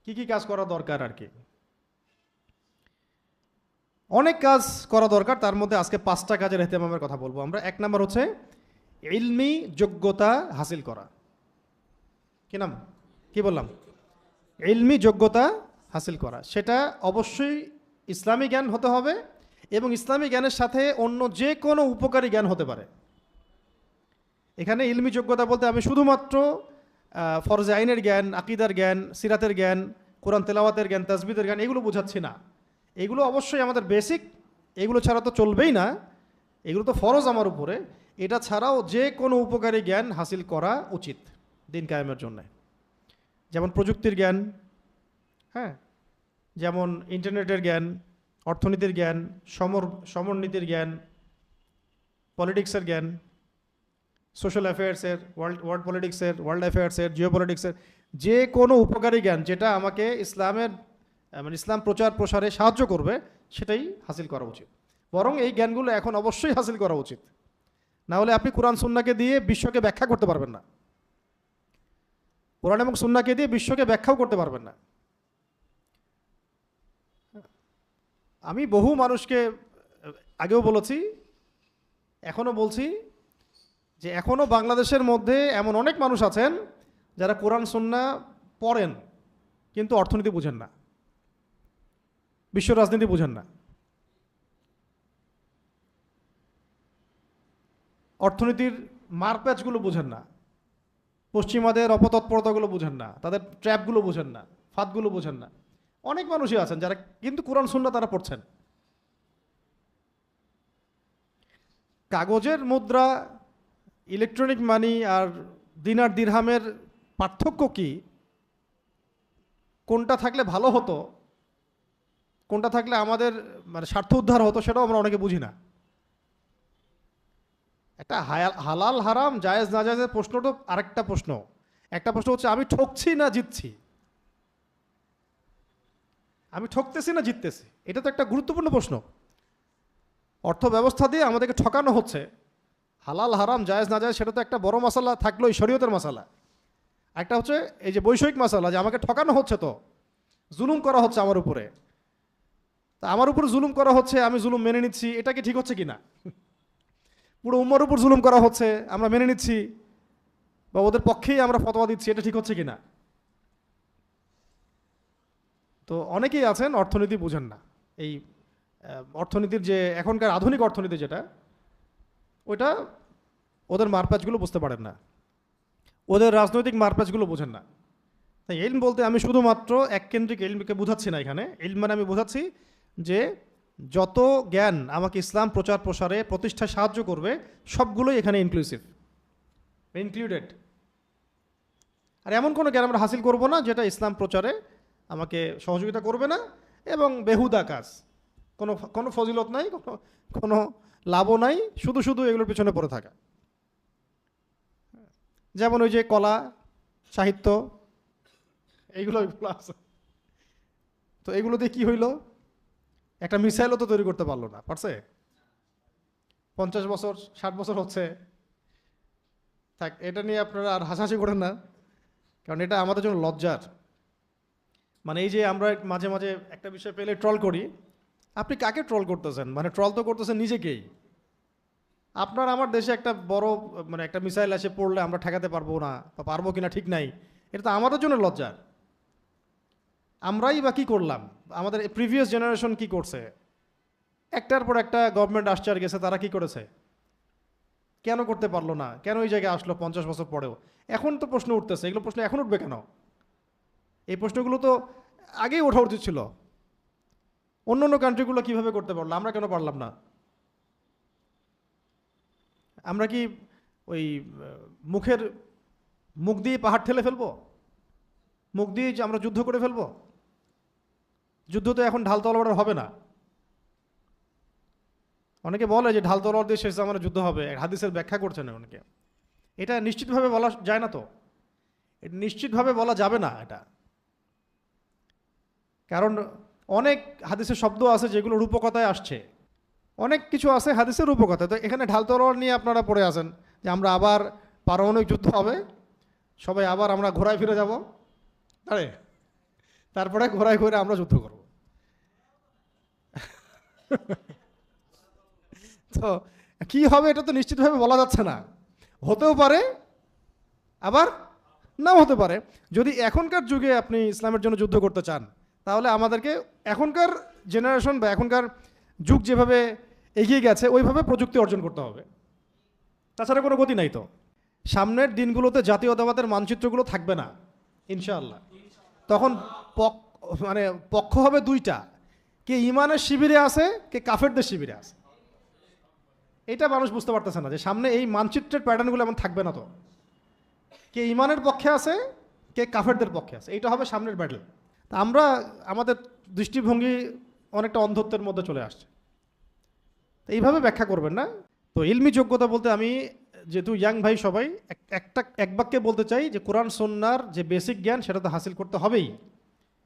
কি কাজ করা দরকার আর কি? অনেক কাজ করা দরকার, তার মধ্যে আজকে 5টা কাজের ইহতেমামের কথা বলবো আমরা। 1 নম্বর হচ্ছে ইলমি যোগ্যতা হাসিল করা। কি নাম, কি বললাম? ইলমি যোগ্যতা হাসিল করা। সেটা অবশ্যই ইসলামী জ্ঞান হতে হবে, এবং ইসলামী জ্ঞানের সাথে অন্য যে কোনো উপকারী জ্ঞান হতে পারে। এখানে ইলমি যোগ্যতা বলতে আমি শুধুমাত্র ফরজে আইনের জ্ঞান, আকিদার জ্ঞান, সিরাতের জ্ঞান, কোরআন তেলাওয়াতের জ্ঞান, তাসবিদের জ্ঞান, এগুলো বোঝাচ্ছি না। এগুলো অবশ্যই আমাদের বেসিক, এগুলো ছাড়া তো চলবেই না, এগুলো তো ফরজ আমার উপরে। এটা ছাড়াও যে কোনো উপকারী জ্ঞান হাসিল করা উচিত দিন কায়েমের জন্য। যেমন প্রযুক্তির জ্ঞান, হ্যাঁ, যেমন ইন্টারনেটের জ্ঞান, অর্থনীতির জ্ঞান, সমরনীতির জ্ঞান, পলিটিক্সের জ্ঞান, সোশ্যাল অ্যাফেয়ার্সের, ওয়ার্ল্ড পলিটিক্সের, ওয়ার্ল্ড অ্যাফেয়ার্সের, জিও পলিটিক্সের, যে কোনো উপকারী জ্ঞান যেটা আমাকে ইসলামের, মানে ইসলাম প্রচার প্রসারে সাহায্য করবে, সেটাই হাসিল করা উচিত। বরং এই জ্ঞানগুলো এখন অবশ্যই হাসিল করা উচিত, না হলে আপনি কোরআন সুন্নাহকে দিয়ে বিশ্বকে ব্যাখ্যা করতে পারবেন না। কোরআন এবং সুন্নাহকে দিয়ে বিশ্বকে ব্যাখ্যাও করতে পারবেন না। আমি বহু মানুষকে আগেও বলেছি, এখনও বলছি, যে এখনও বাংলাদেশের মধ্যে এমন অনেক মানুষ আছেন যারা কোরআন সুন্নাহ পড়েন, কিন্তু অর্থনীতি বুঝেন না, বিশ্ব রাজনীতি বুঝেন না, অর্থনীতির মারপ্যাচগুলো বুঝেন না, পশ্চিমাদের অপতৎপরতাগুলো বুঝেন না, তাদের ট্র্যাপগুলো বুঝেন না, ফাঁদগুলো বুঝেন না। অনেক মানুষই আছেন যারা কিন্তু কোরআন সুন্নাহ তারা পড়ছেন। কাগজের মুদ্রা, ইলেকট্রনিক মানি আর দিনার দিরহামের পার্থক্য কি, কোনটা থাকলে ভালো হতো, কোনটা থাকলে আমাদের মানে স্বার্থ উদ্ধার হতো, সেটাও আমরা অনেকে বুঝি না। একটা হালাল হারাম জায়েজ না জায়েজের প্রশ্ন তো আরেকটা প্রশ্ন। একটা প্রশ্ন হচ্ছে আমি ঠকছি না জিতছি, আমি ঠকতেছি না জিততেছি, এটা তো একটা গুরুত্বপূর্ণ প্রশ্ন। অর্থ ব্যবস্থা দিয়ে আমাদেরকে ঠকানো হচ্ছে। হালাল হারাম জায়েজ না জায়েজ সেটা তো একটা বড় মশালা থাকলো, এই শরীয়তের মশালা। একটা হচ্ছে এই যে বৈষয়িক মশালা, যে আমাকে ঠকানো হচ্ছে, তো জুলুম করা হচ্ছে আমার উপরে। তা আমার উপর জুলুম করা হচ্ছে, আমি জুলুম মেনে নিচ্ছি, এটা কি ঠিক হচ্ছে কিনা? পুরো উম্মার উপর জুলুম করা হচ্ছে, আমরা মেনে নিচ্ছি বা ওদের পক্ষেই আমরা ফতোয়া দিচ্ছি, এটা ঠিক হচ্ছে কিনা? তো অনেকেই আছেন অর্থনীতি বুঝেন না। এই অর্থনীতির যে এখনকার আধুনিক অর্থনীতি যেটা, ওইটা ওদের মারপ্যাচগুলো বুঝতে পারেন না, ওদের রাজনৈতিক মারপ্যাচগুলো বোঝেন না। তাই ইলম বলতে আমি শুধুমাত্র এককেন্দ্রিক ইলমকে বোঝাচ্ছি না এখানে। ইলম মানে আমি বোঝাচ্ছি যে যত জ্ঞান আমাকে ইসলাম প্রচার প্রসারে প্রতিষ্ঠায় সাহায্য করবে, সবগুলোই এখানে ইনক্লুডেড। আর এমন কোনো জ্ঞান আমরা হাসিল করব না যেটা ইসলাম প্রচারে আমাকে সহযোগিতা করবে না, এবং বেহুদা কাজ, কোনো কোনো ফজিলত নাই, কোনো লাভও নাই, শুধু শুধু এগুলোর পিছনে পড়ে থাকা। যেমন ওই যে কলা, সাহিত্য, এইগুলো আছে। তো এগুলো দিয়ে কী হইল? একটা মিসাইলও তো তৈরি করতে পারলো না, পারছে? 50 বছর 60 বছর হচ্ছে। থাক, এটা নিয়ে আপনারা আর হাসাহাসি করেন না, কারণ এটা আমাদের জন্য লজ্জার। মানে এই যে আমরা মাঝে মাঝে একটা বিষয় পেলে ট্রল করি, আপনি কাকে ট্রল করতেছেন? মানে ট্রল তো করতেছেন নিজেকেই। আপনার আমার দেশে একটা বড় মানে একটা মিসাইল এসে পড়লে আমরা ঠেকাতে পারবো না, বা পারবো কিনা ঠিক নাই, এটা তো আমাদের জন্য লজ্জার। আমরাই বা কী করলাম? আমাদের প্রিভিয়াস জেনারেশন কি করছে? একটার পর একটা গভর্নমেন্ট আসছে আর গেছে, তারা কি করেছে? কেন করতে পারলো না? কেন এই জায়গায় আসলো 50 বছর পরেও? এখন তো প্রশ্ন উঠতেছে, এগুলো প্রশ্ন এখন উঠবে কেন? এই প্রশ্নগুলো তো আগেই ওঠা উচিত ছিল। অন্য অন্য কান্ট্রিগুলো কীভাবে করতে পারলো, আমরা কেন পারলাম না? আমরা কি ওই মুখ দিয়ে পাহাড় ঠেলে ফেলবো? মুখ দিয়ে যে আমরা যুদ্ধ করে ফেলবো? যুদ্ধ তো এখন ঢাল তলোয়ার হবে না। অনেকে বলে যে ঢাল তলোয়ার দিয়ে শেষ জামানায় যুদ্ধ হবে, হাদিসের ব্যাখ্যা করছেন অনেকে। এটা নিশ্চিতভাবে বলা যায় না, তো এটা নিশ্চিতভাবে বলা যাবে না এটা, কারণ অনেক হাদিসের শব্দ আছে যেগুলো রূপকথায় আসছে, অনেক কিছু আছে হাদিসের রূপকথায়। তো এখানে ঢাল তলোয়ার নিয়ে আপনারা পড়ে আছেন যে আমরা আবার পারমাণবিক যুদ্ধ হবে, সবাই আবার আমরা ঘোড়ায় ফিরে যাব, আরে তারপরে ঘোড়ায় ঘুরে আমরা যুদ্ধ করব। তো কি হবে এটা তো নিশ্চিতভাবে বলা যাচ্ছে না। হতেও পারে, আবার নাও হতে পারে। যদি এখনকার যুগে আপনি ইসলামের জন্য যুদ্ধ করতে চান, তাহলে আমাদেরকে এখনকার জেনারেশন বা এখনকার যুগ যেভাবে এগিয়ে গেছে ওইভাবে প্রযুক্তি অর্জন করতে হবে, তাছাড়া কোনো গতি নাই। তো সামনের দিনগুলোতে জাতীয়তাবাদের মানচিত্রগুলো থাকবে না ইনশাআল্লাহ। তখন মানে পক্ষ হবে দুইটা, কে ইমানের শিবিরে আছে, কে কাফেরদের শিবিরে আছে। এটা মানুষ বুঝতে পারতেছে না যে সামনে এই মানচিত্রের প্যাটার্নগুলো এমন থাকবে না। তো কে ইমানের পক্ষে আছে, কে কাফেরদের পক্ষে আছে, এইটা হবে সামনের ব্যাটল। তা আমরা আমাদের দৃষ্টিভঙ্গি অনেকটা অন্ধত্বের মধ্যে চলে আসছে। তো এইভাবে ব্যাখ্যা করবেন না। তো ইলমি যোগ্যতা বলতে আমি যেহেতু ইয়াং ভাই সবাই এক বাক্যে বলতে চাই যে কোরআন সুন্নাহর যে বেসিক জ্ঞান সেটা তো হাসিল করতে হবেই।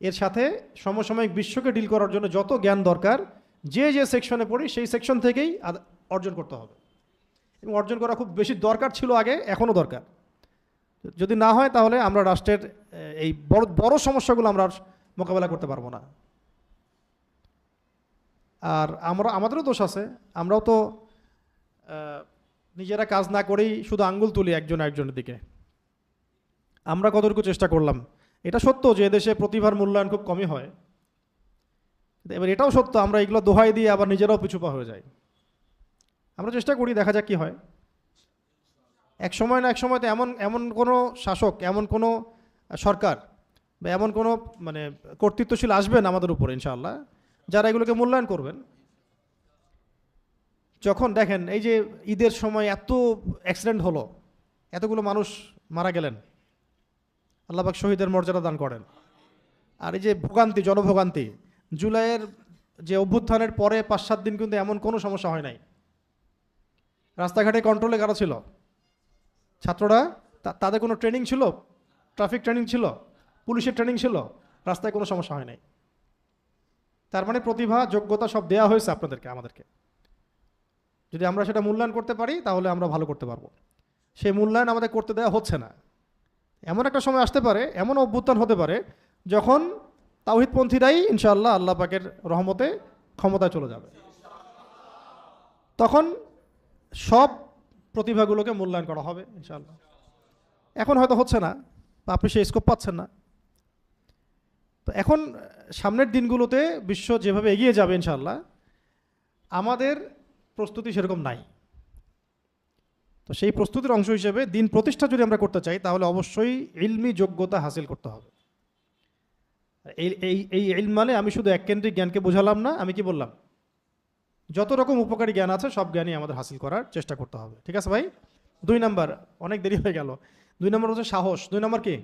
এর সাথে সমসাময়িক বিশ্বকে ডিল করার জন্য যত জ্ঞান দরকার, যে যে সেকশনে পড়ি সেই সেকশন থেকেই অর্জন করতে হবে, এবং অর্জন করা খুব বেশি দরকার ছিল আগে, এখনও দরকার। যদি না হয় তাহলে আমরা রাষ্ট্রের এই বড় বড় সমস্যাগুলো আমরা মোকাবেলা করতে পারবো না। আর আমাদেরও দোষ আছে, আমরাও তো নিজেরা কাজ না করেই শুধু আঙ্গুল তুলি একজন একজনের দিকে। আমরা কতটুকু চেষ্টা করলাম? এটা সত্য যে এদেশে প্রতিভার মূল্যায়ন খুব কমই হয়, এবার এটাও সত্য আমরা এগুলো দোহাই দিয়ে আবার নিজেরাও পিছুপা হয়ে যাই। আমরা চেষ্টা করি, দেখা যাক কি হয়। এক সময় না এক সময় তো এমন এমন কোনো শাসক, এমন কোনো সরকার বা এমন কোনো মানে কর্তৃত্বশীল আসবেন আমাদের উপরে ইনশাআল্লাহ, যারা এগুলোকে মূল্যায়ন করবেন। যখন দেখেন এই যে ঈদের সময় এত অ্যাক্সিডেন্ট হলো, এতগুলো মানুষ মারা গেলেন, আল্লাহ পাক শহীদের মর্যাদা দান করেন। আর এই যে ভোগান্তি, জনভোগান্তি, জুলাইয়ের যে অভ্যুত্থানের পরে 5-7 দিন কিন্তু এমন কোনো সমস্যা হয় নাই। রাস্তাঘাটে কন্ট্রোলে কারা ছিল? ছাত্ররা। তাদের কোনো ট্রেনিং ছিল? ট্রাফিক ট্রেনিং ছিল? পুলিশের ট্রেনিং ছিল? রাস্তায় কোনো সমস্যা হয় নাই। তার মানে প্রতিভা, যোগ্যতা সব দেয়া হয়েছে আপনাদেরকে, আমাদেরকে। যদি আমরা সেটা মূল্যায়ন করতে পারি তাহলে আমরা ভালো করতে পারবো। সেই মূল্যায়ন আমাদের করতে দেওয়া হচ্ছে না। এমন একটা সময় আসতে পারে, এমন অভ্যুত্থান হতে পারে যখন তাওহীদপন্থীরাই ইনশাআল্লাহ আল্লাহ পাকের রহমতে ক্ষমতায় চলে যাবে। তখন সব প্রতিভাগুলোকে মূল্যায়ন করা হবে ইনশাআল্লাহ। এখন হয়তো হচ্ছে না, বা আপনি সেই স্কোপ পাচ্ছেন না। তো এখন সামনের দিনগুলোতে বিশ্ব যেভাবে এগিয়ে যাবে ইনশাআল্লাহ, আমাদের প্রস্তুতি সেরকম নাই। তো সেই প্রস্তুতির অংশ হিসেবে দিন প্রতিষ্ঠা যদি আমরা করতে চাই তাহলে অবশ্যই ইলমি যোগ্যতা হাসিল করতে হবে। এই ইলম মানে আমি শুধু এককেন্দ্রিক জ্ঞানকে বোঝালাম না, আমি কি বললাম? যত রকম উপকারী জ্ঞান আছে সব জ্ঞানই আমাদের হাসিল করার চেষ্টা করতে হবে। ঠিক আছে ভাই? 2 নাম্বার, অনেক দেরি হয়ে গেল। 2 নম্বর হচ্ছে সাহস। 2 নম্বর কি?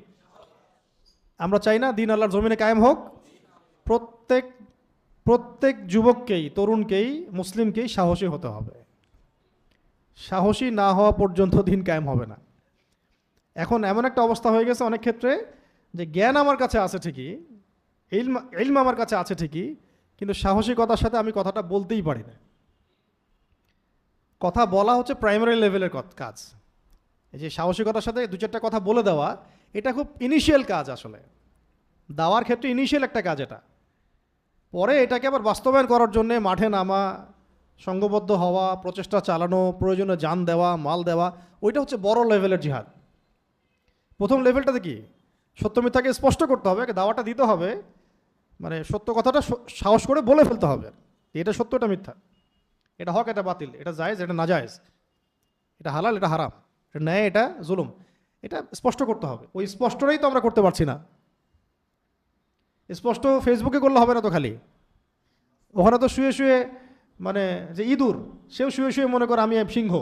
আমরা চাই না দিন আল্লাহর জমিনে কায়েম হোক। প্রত্যেক যুবককেই, তরুণকেই, মুসলিমকেই সাহসী হতে হবে। সাহসী না হওয়া পর্যন্ত দিন কায়েম হবে না। এখন এমন একটা অবস্থা হয়ে গেছে অনেক ক্ষেত্রে যে জ্ঞান আমার কাছে আছে ঠিকই, ইলম আমার কাছে আছে ঠিকই, কিন্তু সাহসিকতার সাথে আমি কথাটা বলতেই পারি না। কথা বলা হচ্ছে প্রাইমারি লেভেলের কাজ। এই যে সাহসিকতার সাথে 2-4টা কথা বলে দেওয়া, এটা খুব ইনিশিয়াল কাজ। আসলে দাওয়ার ক্ষেত্রে ইনিশিয়াল একটা কাজ এটা। পরে এটাকে আবার বাস্তবায়ন করার জন্যে মাঠে নামা, সংঘবদ্ধ হওয়া, প্রচেষ্টা চালানো, প্রয়োজনে জান দেওয়া, মাল দেওয়া, ওইটা হচ্ছে বড় লেভেলের জিহাদ। প্রথম লেভেলটাতে কি? সত্য মিথ্যাকে স্পষ্ট করতে হবে, দাওয়াটা দিতে হবে, মানে সত্য কথাটা সাহস করে বলে ফেলতে হবে, এটা সত্য, এটা মিথ্যা, এটা হক, এটা বাতিল, এটা জায়েজ, এটা নাজায়েজ, এটা হালাল, এটা হারাম, এটা ন্যায়, এটা জুলুম, এটা স্পষ্ট করতে হবে। ওই স্পষ্টটাই তো আমরা করতে পারছি না। স্পষ্ট ফেসবুকে করলে হবে না তো, খালি ওখানে তো শুয়ে শুয়ে, মানে যে ইঁদুর, সেও শুয়ে শুয়ে মনে করে আমি সিংহ।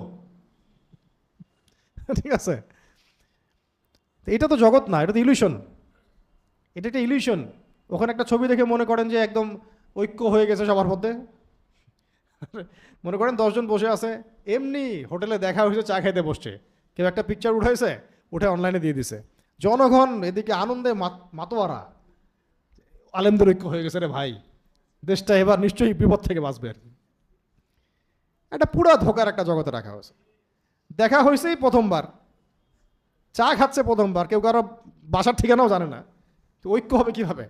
ঠিক আছে? এটা তো জগৎ না, এটা তো ইলিউশন। এটা একটা ইলিউশন। ওখানে একটা ছবি দেখে মনে করেন যে একদম ঐক্য হয়ে গেছে সবার মধ্যে। মনে করেন 10 জন বসে আছে, এমনি হোটেলে দেখা হয়েছে, চা খাইতে বসছে, কেউ একটা পিকচার উঠাইছে, উঠে অনলাইনে দিয়ে দিছে, জনগণ এদিকে আনন্দে মাতোয়ারা, আলেমদের ঐক্য হয়ে গেছে রে ভাই, দেশটা এবার নিশ্চয়ই বিপদ থেকে বাঁচবে। আর কি একটা পুরা ধোকার একটা জগতে রাখা হয়েছে। দেখা হয়েছেই প্রথমবার, চা খাচ্ছে প্রথমবার, কেউ কারো বাসার ঠিকানাও জানে না, তো ঐক্য হবে কিভাবে?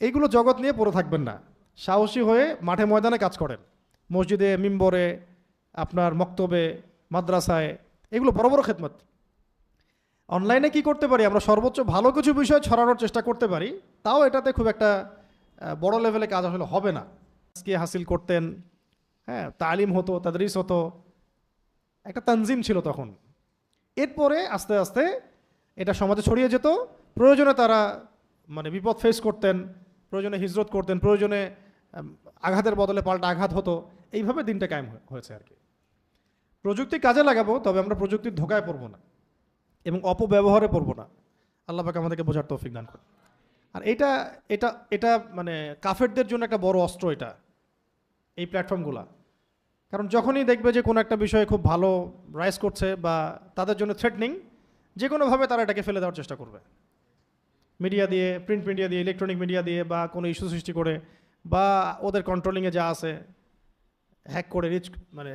এইগুলো জগৎ নিয়ে পড়ে থাকবেন না। সাহসী হয়ে মাঠে ময়দানে কাজ করেন, মসজিদে, মিম্বরে, আপনার মক্তবে, মাদ্রাসায়, এগুলো বড় বড় খেদমত। অনলাইনে কি করতে পারি আমরা? সর্বোচ্চ ভালো কিছু বিষয় ছড়ানোর চেষ্টা করতে পারি, তাও এটাতে খুব একটা বড় লেভেলে কাজ আসলে হবে না। আজকে হাসিল করতেন, হ্যাঁ, তালিম হতো, তাদরিস হতো, একটা তানজিম ছিল তখন। এরপরে আস্তে আস্তে এটা সমাজে ছড়িয়ে যেত। প্রয়োজনে তারা মানে বিপদ ফেস করতেন, প্রয়োজনে হিজরত করতেন, প্রয়োজনে আঘাতের বদলে পাল্টা আঘাত হতো। এইভাবে দিনটা কায়েম হয়েছে আর কি। প্রযুক্তি কাজে লাগাবো, তবে আমরা প্রযুক্তির ধোকায় পড়বো না এবং অপব্যবহারে পড়বো না। আল্লাহ পাক আমাদেরকে বোঝার তৌফিক দান করে। আর এটা এটা এটা মানে কাফেরদের জন্য একটা বড় অস্ত্র এটা, এই প্ল্যাটফর্মগুলা। কারণ যখনই দেখবে যে কোনো একটা বিষয়ে খুব ভালো রাইজ করছে বা তাদের জন্য থ্রেটনিং, যে কোনোভাবে তারা এটাকে ফেলে দেওয়ার চেষ্টা করবে, মিডিয়া দিয়ে, প্রিন্ট মিডিয়া দিয়ে, ইলেকট্রনিক মিডিয়া দিয়ে, বা কোনো ইস্যু সৃষ্টি করে, বা ওদের কন্ট্রোলিংয়ে যা আছে হ্যাক করে,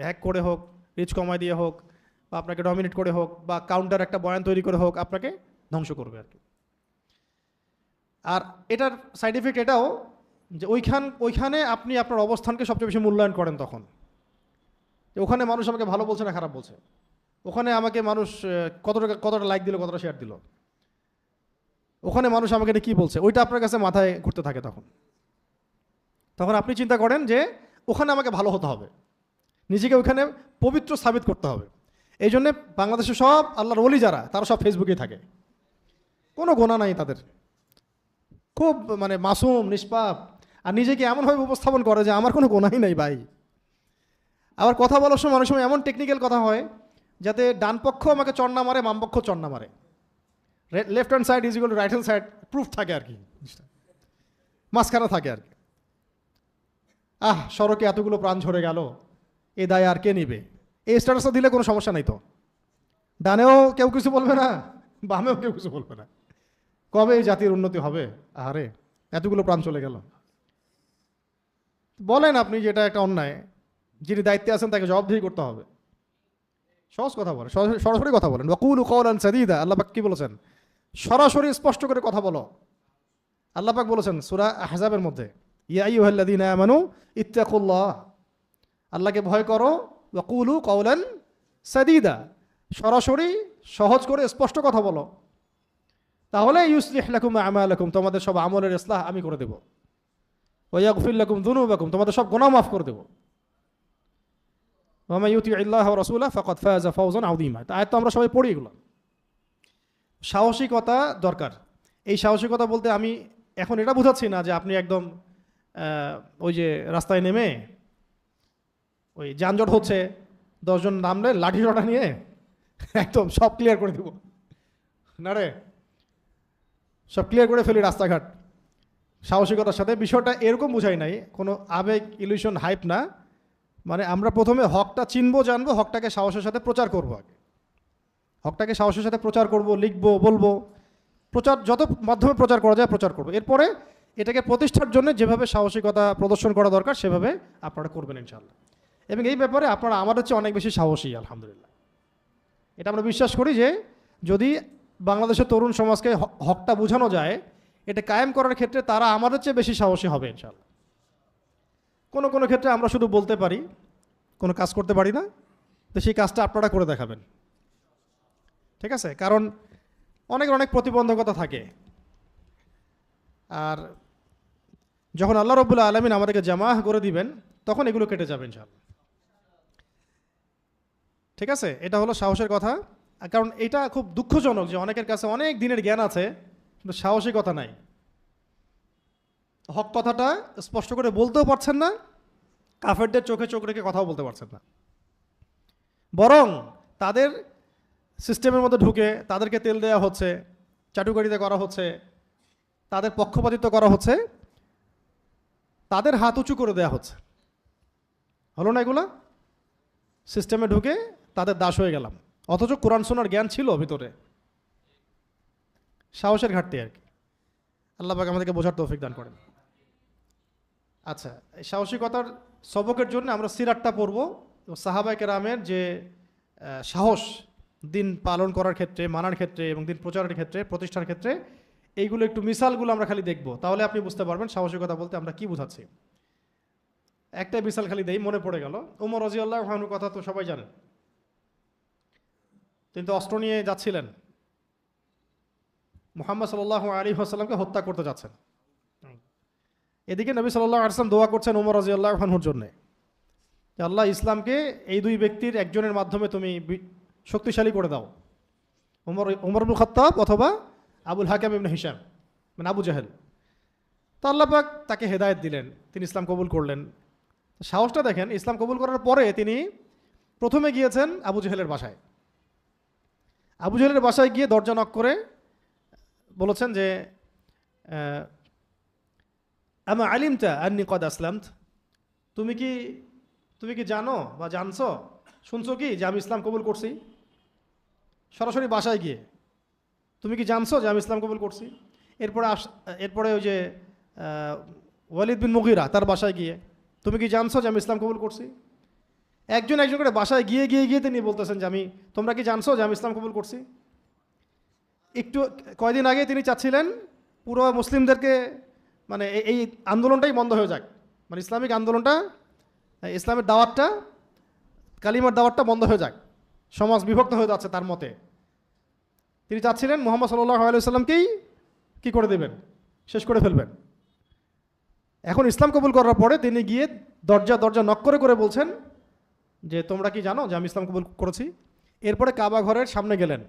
হ্যাক করে হোক, রিচ কমায় দিয়ে হোক, বা আপনাকে ডমিনেট করে হোক, বা কাউন্টার একটা বয়ান তৈরি করে হোক, আপনাকে ধ্বংস করবে আর কি। আর এটার সাইড এফেক্ট এটাও যে ওইখানে আপনি আপনার অবস্থানকে সবচেয়ে বেশি মূল্যায়ন করেন তখন। ওখানে মানুষ আমাকে ভালো বলছে না খারাপ বলছে, ওখানে আমাকে মানুষ কতটা লাইক দিল, কতটা শেয়ার দিল, ওখানে মানুষ আমাকে কী বলছে, ওইটা আপনার কাছে মাথায় ঘুরতে থাকে। তখন আপনি চিন্তা করেন যে ওখানে আমাকে ভালো হতে হবে, নিজেকে ওইখানে পবিত্র সাবিত করতে হবে। এই জন্যে বাংলাদেশে সব আল্লাহর ওলি যারা তারা সব ফেসবুকেই থাকে, কোনো গোনা নাই তাদের, খুব মানে মাসুম নিষ্পাপ, আর নিজেকে এমনভাবে উপস্থাপন করে যে আমার কোনো গোনাই নাই ভাই। আবার কথা বলার সময় অনেক সময় এমন টেকনিক্যাল কথা হয় যাতে ডান পক্ষ আমাকে চড় না মারে, বাম পক্ষ চড় না মারে, left hand side is equal to right hand side proof থাকে আর কি, মাঝখানে থাকে আর কি। সড়কে এতগুলো প্রাণ ঝরে গেল, এ দায় আর কে নিবে? এই স্ট্যাটাসটা দিলে কোনো সমস্যা নাই তো, ডানেও কেউ কিছু বলবে না, বামেও কেউ কিছু বলবে না। কবে এই জাতির উন্নতি হবে? আরে এতগুলো প্রাণ চলে গেল। বলেন আপনি যে এটা একটা অন্যায়, যিনি দায়িত্বে আছেন তাকে জবাবদিহি করতে হবে। সহজ কথা বলেন, সরাসরি কথা বলেন। ওয়াকুলু কওলান সাদীদা, আল্লাহ পাক কি বলেছেন? সরাসরি স্পষ্ট করে কথা বলো। আল্লাহ পাক বলেছেন সূরা আহজাবের মধ্যে, ইয়া আইয়ুহাল্লাযীনা আমানু ইত্তাকুল্লাহ, আল্লাহকে ভয় করো। ওয়াকুলু কওলান সাদীদা, সরাসরি সহজ করে স্পষ্ট কথা বলো, তাহলে ইউসলিহ লাকুম আমালাকুম, তোমাদের সব আমলের ইসলাহ আমি করে দেব। ওয়া ইয়াগফির লাকুম যুনুবাকুম, তোমাদের সব গুনাহ মাফ করে দেব। ওয়া মান ইউতিইল্লাহ ওয়া রাসূলাহু ফাকাদ ফাযা ফাওজান আযীমা। আয়াত তো আমরা সবাই পড়ি এগুলো। সাহসিকতা দরকার। এই সাহসিকতা বলতে আমি এখন এটা বোঝাচ্ছি না যে আপনি একদম ওই যে রাস্তায় নেমে ওই যানজট হচ্ছে 10 জন নামলে লাঠি রটা নিয়ে একদম সব ক্লিয়ার করে দেব না রে, সব ক্লিয়ার করে ফেলি রাস্তাঘাট। সাহসিকতার সাথে বিষয়টা এরকম বোঝাই নাই, কোনো আবেগ ইলিউশন হাইপ না। মানে আমরা প্রথমে হকটা চিনবো, জানবো, হকটাকে সাহসের সাথে প্রচার করবো। আগে হকটাকে সাহসের সাথে প্রচার করব, লিখবো, বলবো, প্রচার যত মাধ্যমে প্রচার করা যায় প্রচার করবো। এরপরে এটাকে প্রতিষ্ঠার জন্য যেভাবে সাহসিকতা প্রদর্শন করা দরকার সেভাবে আপনারা করবেন ইনশাআল্লাহ। এবং এই ব্যাপারে আপনারা আমাদের চেয়ে অনেক বেশি সাহসী আলহামদুলিল্লাহ। এটা আমরা বিশ্বাস করি যে যদি বাংলাদেশের তরুণ সমাজকে হকটা বোঝানো যায়, এটা কায়েম করার ক্ষেত্রে তারা আমাদের চেয়ে বেশি সাহসী হবে ইনশাআল্লাহ। কোনো কোনো ক্ষেত্রে আমরা শুধু বলতে পারি, কোনো কাজ করতে পারি না, তো সেই কাজটা আপনারা করে দেখাবেন, ঠিক আছে? কারণ অনেক অনেক প্রতিবন্ধকতা থাকে, আর যখন আল্লাহ রাব্বুল আলামিন আমাদেরকে জামাহ করে দিবেন তখন এগুলো কেটে যাবে ইনশাআল্লাহ, ঠিক আছে? এটা হলো সাহসের কথা। কারণ এটা খুব দুঃখজনক যে অনেকের কাছে অনেক দিনের জ্ঞান আছে কিন্তু সাহসিকতা নাই, হক কথাটা স্পষ্ট করে বলতেও পারছেন না, কাফেরদের চোখে চোখ রেখে কথাও বলতে পারছেন না, বরং তাদের সিস্টেমের মধ্যে ঢুকে তাদেরকে তেল দেওয়া হচ্ছে, চাটুকারিতা করা হচ্ছে, তাদের পক্ষপাতিত্ব করা হচ্ছে, তাদের হাত উঁচু করে দেওয়া হচ্ছে। হলো না এগুলা? সিস্টেমে ঢুকে তাদের দাস হয়ে গেলাম, অথচ কোরআন শোনার জ্ঞান ছিল ভিতরে। সাহসের ঘাটতি আর কি। আল্লাহ পাক আমাদেরকে বোঝার তৌফিক দান করেন। আচ্ছা, এই সাহসিকতার সবকের জন্য আমরা সিরাতটা পড়ব। সাহাবায়ে কেরামের যে সাহস দিন পালন করার ক্ষেত্রে, মানার ক্ষেত্রে এবং দিন প্রচারের ক্ষেত্রে, প্রতিষ্ঠার ক্ষেত্রে, এইগুলো একটু মিসালগুলো আমরা খালি দেখব, তাহলে আপনি বুঝতে পারবেন সাহসিকতা বলতে আমরা কি বোঝাচ্ছি। একটা মিসাল খালি দেই, মনে পড়ে গেল। ওমর রাদিয়াল্লাহু আনহুর কথা তো সবাই জানেন। তিনি তো অস্ত্র নিয়ে যাচ্ছিলেন, মুহাম্মদ সাল্লাল্লাহু আলাইহি ওয়াসাল্লামকে হত্যা করতে যাচ্ছেন। এদিকে নবী সাল্লাল্লাহু আলাইহি ওয়াসাল্লাম দোয়া করছেন ওমর রাদিয়াল্লাহু আনহুর জন্য, যে আল্লাহ ইসলামকে এই দুই ব্যক্তির একজনের মাধ্যমে তুমি শক্তিশালী করে দাও, ওমর ইবনে খাত্তাব অথবা আবুল হাকাম ইবনে হিশাম, মানে আবু জাহেল। তো আল্লাহ পাক তাকে হেদায়েত দিলেন, তিনি ইসলাম কবুল করলেন। সাহসটা দেখেন, ইসলাম কবুল করার পরে তিনি প্রথমে গিয়েছেন আবু জাহেলের বাসায়। আবু জাহেলের বাসায় গিয়ে দরজা নক করে বলেছেন যে আমা আলিমতা আন্নী কদ আসলামত, তুমি কি জানো বা জানছো, শুনছো কি যে আমি ইসলাম কবুল করছি? সরাসরি বাসায় গিয়ে তুমি কি জানছো যে আমি ইসলাম কবুল করছি? এরপরে ওই যে ওয়ালিদ বিন মুগিরা তার বাসায় গিয়ে তুমি কি জানছো যে আমি ইসলাম কবুল করছি? একজন একজন করে বাসায় গিয়ে গিয়ে গিয়ে তিনি বলতেছেন যে তোমরা কি জানছো যে আমি ইসলাম কবুল করছি? একটু কয়দিন আগে তিনি চাচ্ছিলেন পুরো মুসলিমদেরকে মানে এই আন্দোলনটাই বন্ধ হয়ে যাক, মানে ইসলামিক আন্দোলনটা, ইসলামের দাওয়াতটা, কালিমার দাওয়াতটা বন্ধ হয়ে যাক, সমাজ বিভক্ত হয়ে যাচ্ছে তার মতে। তিনি চাচ্ছিলেন মুহাম্মদ সাল্লাল্লাহু আলাইহি ওয়াসাল্লামকেই কী করে দেবেন, শেষ করে ফেলবেন। এখন ইসলাম কবুল করার পরে তিনি গিয়ে দরজা নক করে করে বলছেন যে তোমরা কি জানো যে আমি ইসলাম কবুল করেছি? এরপরে কাবা ঘরের সামনে গেলেন।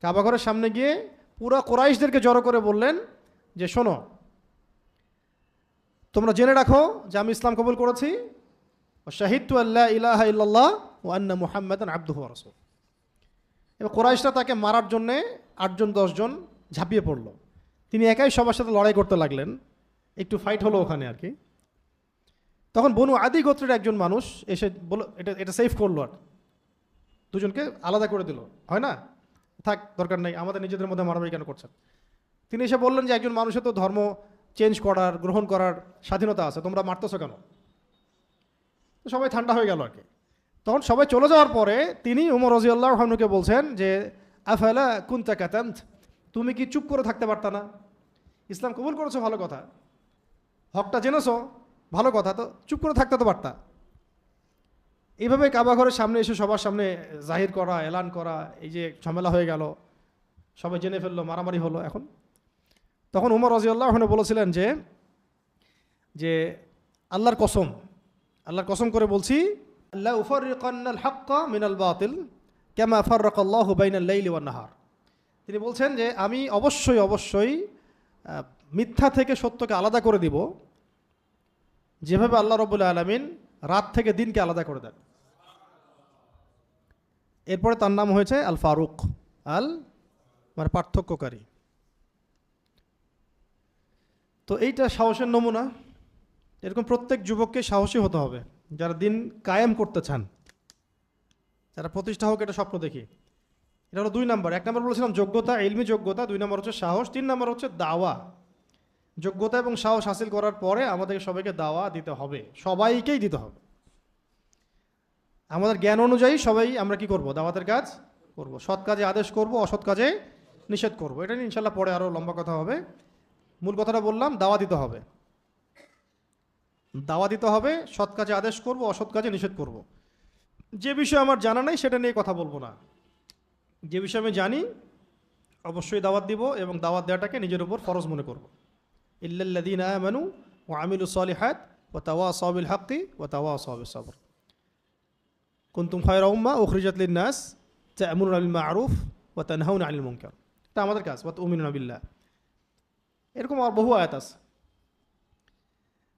কাবা ঘরের সামনে গিয়ে পুরো কুরাইশদেরকে জড়ো করে বললেন যে শোনো, তোমরা জেনে রাখো যে আমি ইসলাম কবুল করেছি, শাহিদতু আল্লা ইলাহা ইল্লাল্লাহ ওয়া আন্না মুহাম্মাদান আবদুহু ওয়া রাসূলুহু। এবার কুরাইশরা তাকে মারার জন্যে 8 জন 10 জন ঝাঁপিয়ে পড়ল। তিনি একাই সবার সাথে লড়াই করতে লাগলেন, একটু ফাইট হলো ওখানে আর কি। তখন বনু আদি গোত্রের একজন মানুষ এসে বলল, এটা সেফ করলো, আর দুজনকে আলাদা করে দিল, হয় না, থাক দরকার নেই, আমাদের নিজেদের মধ্যে মারামারি কেন করছেন। তিনি এসে বললেন যে একজন মানুষের তো ধর্ম চেঞ্জ করার, গ্রহণ করার স্বাধীনতা আছে, তোমরা মারতেছো কেন? তো সবাই ঠান্ডা হয়ে গেল আর কি। তখন সবাই চলে যাওয়ার পরে তিনি উমর রাদিয়াল্লাহু আনহুকে বলছেন যে আফালা কুনতা কাতামত, তুমি কি চুপ করে থাকতে পারতা না? ইসলাম কবুল করেছো ভালো কথা, হকটা জেনেছো ভালো কথা, তো চুপ করে থাকতে তো পারতা। এইভাবে কাবা ঘরের সামনে এসে সবার সামনে জাহির করা, এলান করা, এই যে ঝামেলা হয়ে গেল, সবাই জেনে ফেললো, মারামারি হলো। এখন তখন উমর রাদিয়াল্লাহু আনহু বলেছিলেন যে আল্লাহর কসম করে বলছি, লা উফাররিকান্নাল হাক্কা মিনাল বাতিল কামা ফাররাকাল্লাহু বাইনাল লাইলি ওয়ান নাহার। তিনি বলছেন যে আমি অবশ্যই মিথ্যা থেকে সত্যকে আলাদা করে দিব, যেভাবে আল্লাহ রাব্বুল আলামিন রাত থেকে দিনকে আলাদা করে দেন। এরপরে তার নাম হয়েছে আল ফারুক, মানে পার্থক্যকারী। তো এইটা সাহসের নমুনা। এরকম প্রত্যেক যুবককে সাহসী হতে হবে, যারা দিন কায়েম করতে চান, যারা প্রতিষ্ঠা হোক, এটা স্বপ্ন দেখি। এটা হলো 2 নম্বর। 1 নম্বর বলেছিলাম যোগ্যতা, ইলমি যোগ্যতা, 2 নম্বর হচ্ছে সাহস, 3 নম্বর হচ্ছে দাওয়া। যোগ্যতা এবং সাহস হাসিল করার পরে আমাদেরকে সবাইকে দাওয়া দিতে হবে, সবাইকেই দিতে হবে। আমাদের জ্ঞান অনুযায়ী সবাই আমরা কি করব? দাওয়াতের কাজ করব, সৎ কাজে আদেশ করব, অসৎ কাজে নিষেধ করব। এটা নিয়ে ইনশাল্লাহ পরে আরও লম্বা কথা হবে। মূল কথাটা বললাম, দাওয়া দিতে হবে, সৎ কাজে আদেশ করব, অসৎ কাজে নিষেধ করব। যে বিষয় আমার জানা নাই সেটা নিয়ে কথা বলবো না, যে বিষয় আমি জানি অবশ্যই দাওয়াত দিব, এবং দাওয়াত দেওয়াটাকে নিজের উপর ফরজ মনে করব। ইল্লাল্লাযীনা আমানু ওয়া আমিলুস সালিহাত ওয়া তাওয়াসাউ বিল হাক্কি ওয়া তাওয়াসাউ বিস সাবর কুনতুম খায়রা উম্মাহ উখরিজাত লিন-নাস তা'মুরুনা বিল মা'রুফ ওয়া তানহাউনা আনিল মুনকার। এটা আমাদের কাজ। ওয়া তু'মিনুনা বিল্লাহ। এরকম আর বহু আয়াত আছে।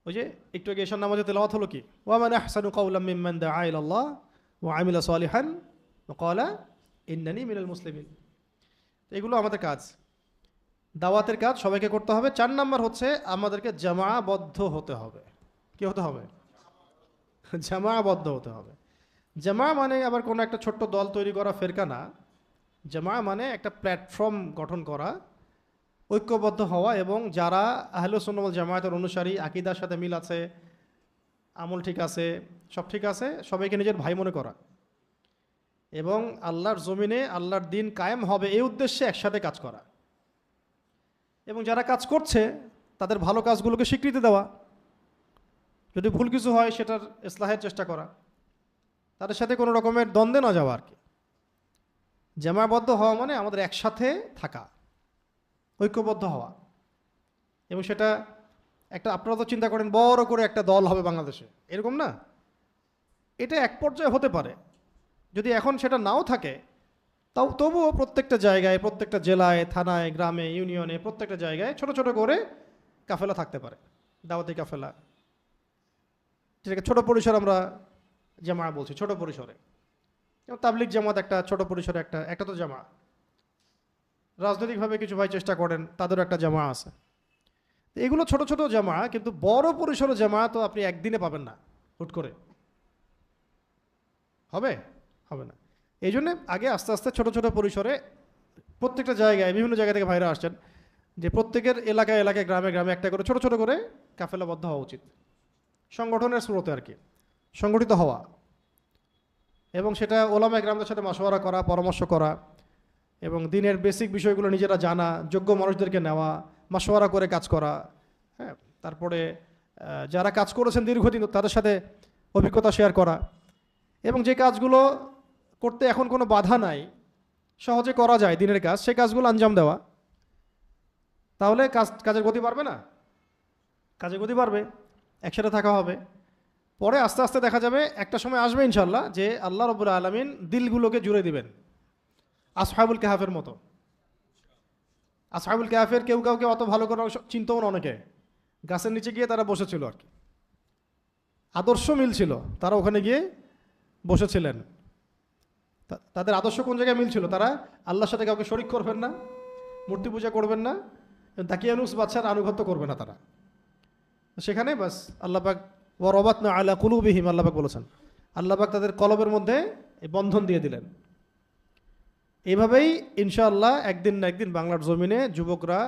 ওই যে একটু আগে এশার নামাজে তেলাওয়াত হলো কি, ওয়া মান আহসানু কাওলাম মিম্মান দাআ ইলাল্লাহ ওয়া আমিলা সালিহান ওয়া ক্বালা ইন্নানি মিনাল মুসলিমিন। এগুলো আমাদের কাজ, দাওয়াতের কাজ সবাইকে করতে হবে। 4 নম্বর হচ্ছে আমাদেরকে জামাআবদ্ধ হতে হবে। কি হতে হবে? জামাআবদ্ধ হতে হবে। জামা মানে আবার কোনো একটা ছোট্ট দল তৈরি করা, ফেরকা না। জামা মানে একটা প্ল্যাটফর্ম গঠন করা, ঐক্যবদ্ধ হওয়া, এবং যারা আহলুস সুন্নাহ ওয়াল জামায়াতের অনুসারী, আকীদার সাথে মিল আছে, আমল ঠিক আছে, সব ঠিক আছে, সবাইকে নিজের ভাই মনে করা, এবং আল্লাহর জমিনে আল্লাহর দিন কায়েম হবে এই উদ্দেশ্যে একসাথে কাজ করা, এবং যারা কাজ করছে তাদের ভালো কাজগুলোকে স্বীকৃতি দেওয়া, যদি ভুল কিছু হয় সেটার ইসলাহের চেষ্টা করা, তাদের সাথে কোনো রকমের দ্বন্দ্বে না যাওয়া আর কি। জামাবদ্ধ হওয়া মানে আমাদের একসাথে থাকা, ঐক্যবদ্ধ হওয়া, এবং সেটা একটা, আপনারা তো চিন্তা করেন বড় করে একটা দল হবে বাংলাদেশে, এরকম না। এটা এক পর্যায়ে হতে পারে, যদি এখন সেটা নাও থাকে তবুও প্রত্যেকটা জায়গায়, প্রত্যেকটা জেলায়, থানায়, গ্রামে, ইউনিয়নে, প্রত্যেকটা জায়গায় ছোট ছোট করে কাফেলা থাকতে পারে, দাওয়াতি কাফেলা, যেটাকে ছোট পরিসর আমরা জামা বলছি, ছোট পরিসরে। যেমন তাবলিগ জামাত একটা ছোট পরিসরে, একটা তো জামা। রাজনৈতিকভাবে কিছু ভাই চেষ্টা করেন, তাদেরও একটা জামা আছে। এগুলো ছোট ছোট জামা, কিন্তু বড় পরিসরে জামা তো আপনি একদিনে পাবেন না, হুট করে হবে না। এই জন্যে আগে আস্তে আস্তে ছোট ছোট পরিসরে প্রত্যেকটা জায়গায়, বিভিন্ন জায়গা থেকে ভাইরা আসছেন, যে প্রত্যেকের এলাকায় গ্রামে গ্রামে একটা করে ছোট ছোট করে কাফেলাবদ্ধ হওয়া উচিত, সংগঠনের স্রোতে আর কি, সংগঠিত হওয়া, এবং সেটা ওলামায়ে কেরামদের সাথে মাশওয়ারা করা, পরামর্শ করা, এবং দিনের বেসিক বিষয়গুলো নিজেরা জানা, যোগ্য মানুষদেরকে নেওয়া, মাশওয়ারা করে কাজ করা। হ্যাঁ, তারপরে যারা কাজ করেছেন দীর্ঘদিন তাদের সাথে অভিজ্ঞতা শেয়ার করা, এবং যে কাজগুলো করতে এখন কোনো বাধা নাই, সহজে করা যায় দিনের কাজ, সেই কাজগুলো আঞ্জাম দেওয়া। তাহলে কাজের গতি বাড়বে না? কাজের গতি বাড়বে, একসাথে থাকা হবে। পরে আস্তে আস্তে দেখা যাবে, একটা সময় আসবে ইনশাল্লাহ, যে আল্লাহ রাব্বুল আলামিন দিলগুলোকে জুড়ে দিবেন, আসহাবুল কাহাফের মতো। আসহাবুল কাহাফের কেউ কাউকে অত ভালো করে চিনতেও না, অনেকে গাছের নিচে গিয়ে তারা বসেছিল আর কি, আদর্শ মিল ছিল, তারা ওখানে গিয়ে বসেছিলেন। তাদের আদর্শ কোন জায়গায় মিল ছিল? তারা আল্লাহর সাথে কাউকে শরিক করবেন না, মূর্তি পূজা করবেন না, দাকিয়ানুস বাদশার আনুগত্য করবে না তারা। সেখানে বাস আল্লাহ পাক ওয়া রাবাতনা আলা কুলুবিহিম, আল্লাহ পাক বলেছেন, আল্লাহ পাক তাদের কলবের মধ্যে এই বন্ধন দিয়ে দিলেন। এইভাবেই ইনশাআল্লাহ একদিন না একদিন বাংলার জমিনে যুবকরা,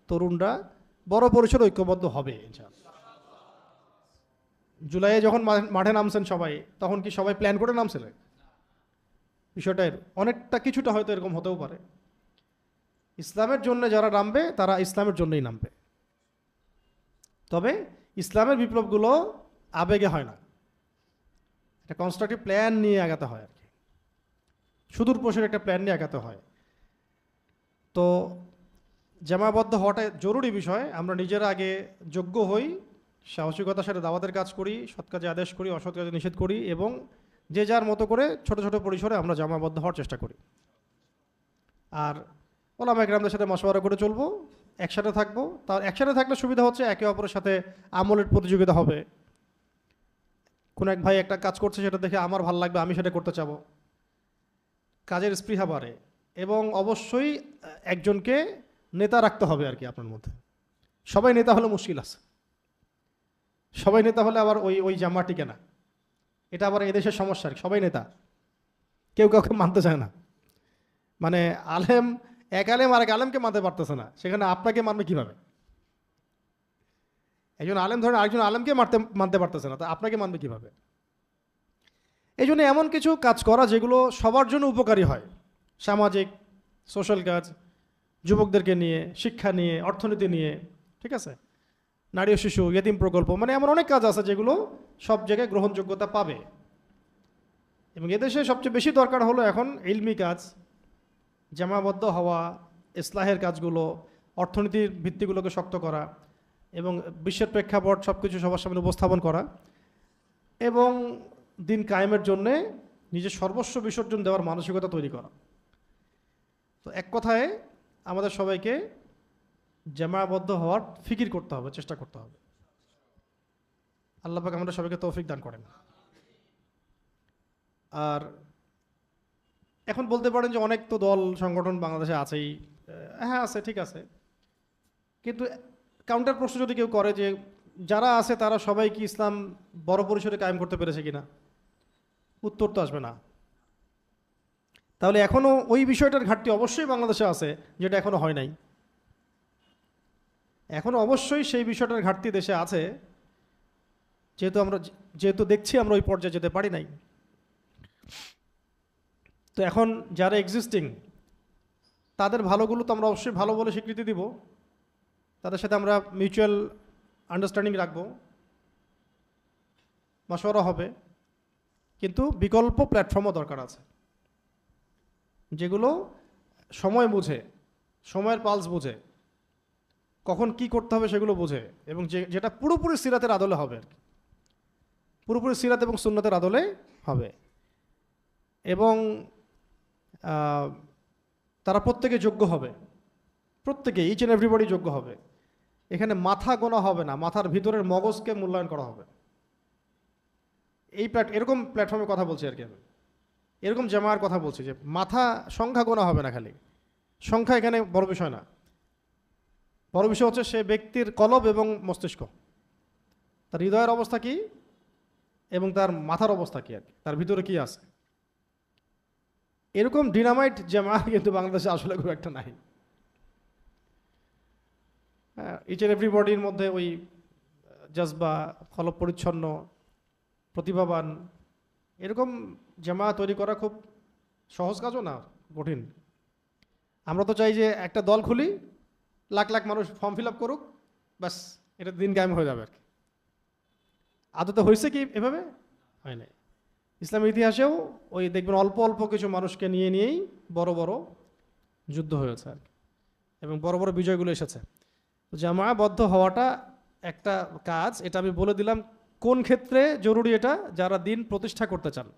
তরুণরা বড় পরিসরে ঐক্যবদ্ধ হবে ইনশাআল্লাহ। জুলাইয়ে যখন মাঠে নামছেন সবাই, তখন কি সবাই প্ল্যান করে নামছিলেন? বিষয়টা অনেকটা কিছুটা হয়তো এরকম হতেও পারে। ইসলামের জন্য যারা নামবে তারা ইসলামের জন্যই নামবে। তবে ইসলামের বিপ্লবগুলো আবেগে হয় না, একটা কনস্ট্রাকটিভ প্ল্যান নিয়ে আগাতে হয় আর কি, সুদূর প্রসারী একটা প্ল্যান নিয়ে আগাতে হয়। তো জামাবদ্ধ হওয়াটা জরুরি বিষয়। আমরা নিজেরা আগে যোগ্য হই, সাহসিকতার সাথে দাওয়াতের কাজ করি, সৎ কাজে আদেশ করি, অসৎ কাজে নিষেধ করি, এবং যে যার মতো করে ছোট ছোট পরিসরে আমরা জামাবদ্ধ হওয়ার চেষ্টা করি। আর ওলামা একরামদের সাথে মশওয়ারা করে চলবো, একসাথে থাকবো। তার একসাথে থাকলে সুবিধা হচ্ছে একে অপরের সাথে আমলের প্রতিযোগিতা হবে। কোনো এক ভাই একটা কাজ করছে, সেটা দেখে আমার ভালো লাগবে, আমি সেটা করতে চাবো, কাজের স্পৃহা বাড়ে। এবং অবশ্যই একজনকে নেতা রাখতে হবে আর কি আপনার মধ্যে। সবাই নেতা হলে মুশকিল আছে, সবাই নেতা হলে আবার ওই ওই জামা টিকে না। এটা আবার এদেশের সমস্যা, সবাই নেতা, কেউ কাউকে মানতে চায় না। মানে আলেম, এক আলেম আরেক আলেমকে মানতে পারতেছে না, সেখানে আপনাকে মানবে কিভাবে? একজন আলেম ধরেন আরেকজন আলেমকে মানতে পারতেছে না, তা আপনাকে মানবে কিভাবে? এই জন্য এমন কিছু কাজ করা যেগুলো সবার জন্য উপকারী হয়, সামাজিক সোশ্যাল কাজ, যুবকদেরকে নিয়ে, শিক্ষা নিয়ে, অর্থনীতি নিয়ে, ঠিক আছে, নারী ও শিশু, ইয়েতিম প্রকল্প, মানে এমন অনেক কাজ আছে যেগুলো সব জায়গায় গ্রহণযোগ্যতা পাবে। এবং এদেশে সবচেয়ে বেশি দরকার হলো এখন ইলমি কাজ, জামাবদ্ধ হওয়া, ইসলাহের কাজগুলো, অর্থনীতির ভিত্তিগুলোকে শক্ত করা, এবং বিশ্বের প্রেক্ষাপট সব কিছু সবার সামনে উপস্থাপন করা, এবং দিন কায়েমের জন্যে নিজের সর্বস্ব বিসর্জন দেওয়ার মানসিকতা তৈরি করা। তো এক কথায় আমাদের সবাইকে জামাবদ্ধ হওয়ার ফিকির করতে হবে, চেষ্টা করতে হবে। আল্লাহ পাক আমাদের সবাইকে তৌফিক দান করেন। আর এখন বলতে পারেন যে অনেক তো দল সংগঠন বাংলাদেশে আছেই, হ্যাঁ আছে, ঠিক আছে, কিন্তু কাউন্টার প্রশ্ন যদি কেউ করে যে যারা আছে তারা সবাই কি ইসলাম বড় পরিসরে কায়েম করতে পেরেছে কিনা, উত্তর তো আসবে না। তাহলে এখনও ওই বিষয়টার ঘাটতি অবশ্যই বাংলাদেশে আছে, যেটা এখনও হয় নাই। এখনও অবশ্যই সেই বিষয়টার ঘাটতি দেশে আছে, যেহেতু দেখছি আমরা ওই পর্যায়ে যেতে পারি নাই। তো এখন যারা এক্সিস্টিং, তাদের ভালোগুলো তো আমরা অবশ্যই ভালো বলে স্বীকৃতি দিব, তাদের সাথে আমরা মিউচুয়াল আন্ডারস্ট্যান্ডিং রাখবো, মাশওয়ারা হবে। কিন্তু বিকল্প প্ল্যাটফর্মও দরকার আছে, যেগুলো সময় বুঝে, সময়ের পালস বুঝে, কখন কি করতে হবে সেগুলো বুঝে, এবং যেটা পুরোপুরি সিরাতের আদলে হবে, পুরোপুরি সিরাত এবং সুন্নতের আদলে হবে। এবং তারা প্রত্যেকে যোগ্য হবে, প্রত্যেকে, ইচ অ্যান্ড এভরিবডি যোগ্য হবে। এখানে মাথা গোনা হবে না, মাথার ভিতরের মগজকে মূল্যায়ন করা হবে। এরকম প্ল্যাটফর্মে কথা বলছি আর কি, আমি এরকম জামার কথা বলছি যে মাথা সংখ্যা গোনা হবে না, খালি সংখ্যা এখানে বড় বিষয় না। বড় বিষয় হচ্ছে সে ব্যক্তির কলব এবং মস্তিষ্ক, তার হৃদয়ের অবস্থা কি এবং তার মাথার অবস্থা কি, আর কি তার ভিতরে কি আছে। এরকম ডিনামাইট জামা কিন্তু বাংলাদেশে আসলে খুব একটা নাই। ইচ অ্যান্ড এভরিবডির মধ্যে ওই জজবা, কলব পরিচ্ছন্ন, প্রতিভাবান, এরকম জামা তৈরি করা খুব সহজ কাজও না, কঠিন। আমরা তো চাই যে একটা দল খুলি, লাখ লাখ মানুষ ফর্ম ফিল আপ করুক, ব্যাস এটা দিন কায়েম হয়ে যাবে আর কি। আদতে হয়েছে কি এভাবে? হয় নাই। ইসলামের ইতিহাসেও ওই দেখবেন অল্প অল্প কিছু মানুষকে নিয়েই বড় বড় যুদ্ধ হয়েছে আর কি, এবং বড় বড় বিজয়গুলো এসেছে। জামাবদ্ধ হওয়াটা একটা কাজ, এটা আমি বলে দিলাম কোন ক্ষেত্রে জরুরি। এটা যারা দিন প্রতিষ্ঠা করতে চান,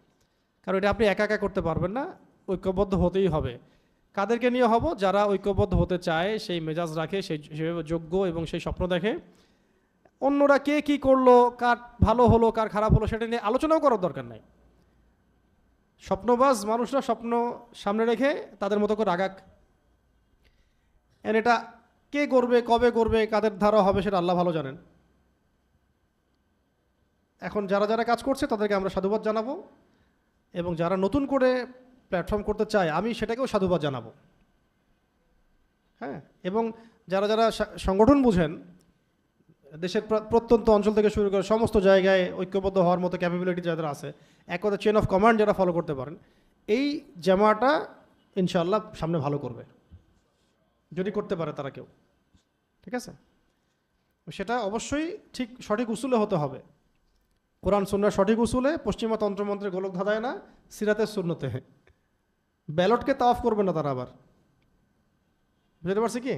কারণ এটা আপনি একা একা করতে পারবেন না, ঐক্যবদ্ধ হতেই হবে। কাদেরকে নিয়ে হব? যারা ঐক্যবদ্ধ হতে চায়, সেই মেজাজ রাখে, সেই সেভাবে যোগ্য এবং সেই স্বপ্ন দেখে। অন্যরা কে কি করলো, কার ভালো হলো কার খারাপ হলো সেটা নিয়ে আলোচনাও করার দরকার নাই। স্বপ্নবাজ মানুষরা স্বপ্ন সামনে রেখে তাদের মতো করে আগাক। এটা কে করবে, কবে করবে, কাদের ধারা হবে সেটা আল্লাহ ভালো জানেন। এখন যারা যারা কাজ করছে তাদেরকে আমরা সাধুবাদ জানাবো, এবং যারা নতুন করে প্ল্যাটফর্ম করতে চায় আমি সেটাকেও সাধুবাদ জানাবো। হ্যাঁ, এবং যারা যারা সংগঠন বুঝেন, দেশের প্রত্যন্ত অঞ্চল থেকে শুরু করে সমস্ত জায়গায় ঐক্যবদ্ধ হওয়ার মতো ক্যাপাবিলিটি যাদের আছে, এক কথা চেন অফ কমান্ড যারা ফলো করতে পারেন, এই জামাটা ইনশাআল্লাহ সামনে ভালো করবে, যদি করতে পারে তারা কেউ। ঠিক আছে, সেটা অবশ্যই ঠিক সঠিক উসুলে হতে হবে। কোরআন সুন্নাহর সঠিক উসুলে, পশ্চিমা তন্ত্রমন্ত্রে গোলক ধাঁধায় না, সিরাতের সুন্নতে। ব্যালটকে তাওয়াফ করবে না তারা আবার, বুঝতে পারছি কি?